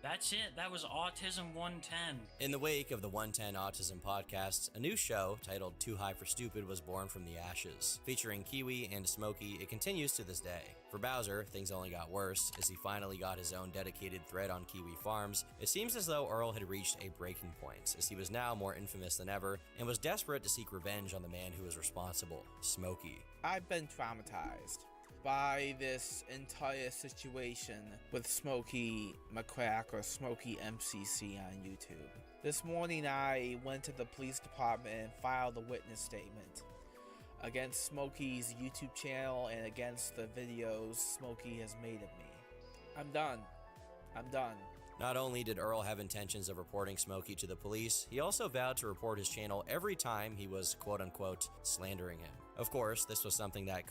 That's it. That was Autism 110. In the wake of the 110 Autism podcast, a new show titled Too High for Stupid was born from the ashes. Featuring Kiwi and Smokey, it continues to this day. For Bowser, things only got worse as he finally got his own dedicated thread on Kiwi Farms. It seems as though Earl had reached a breaking point, as he was now more infamous than ever and was desperate to seek revenge on the man who was responsible, Smokey. I've been traumatized by this entire situation with Smokey McCrack or Smokey MCC on YouTube. This morning I went to the police department and filed a witness statement against Smokey's YouTube channel and against the videos Smokey has made of me. I'm done. Not only did Earl have intentions of reporting Smokey to the police, he also vowed to report his channel every time he was quote-unquote slandering him. Of course, this was something that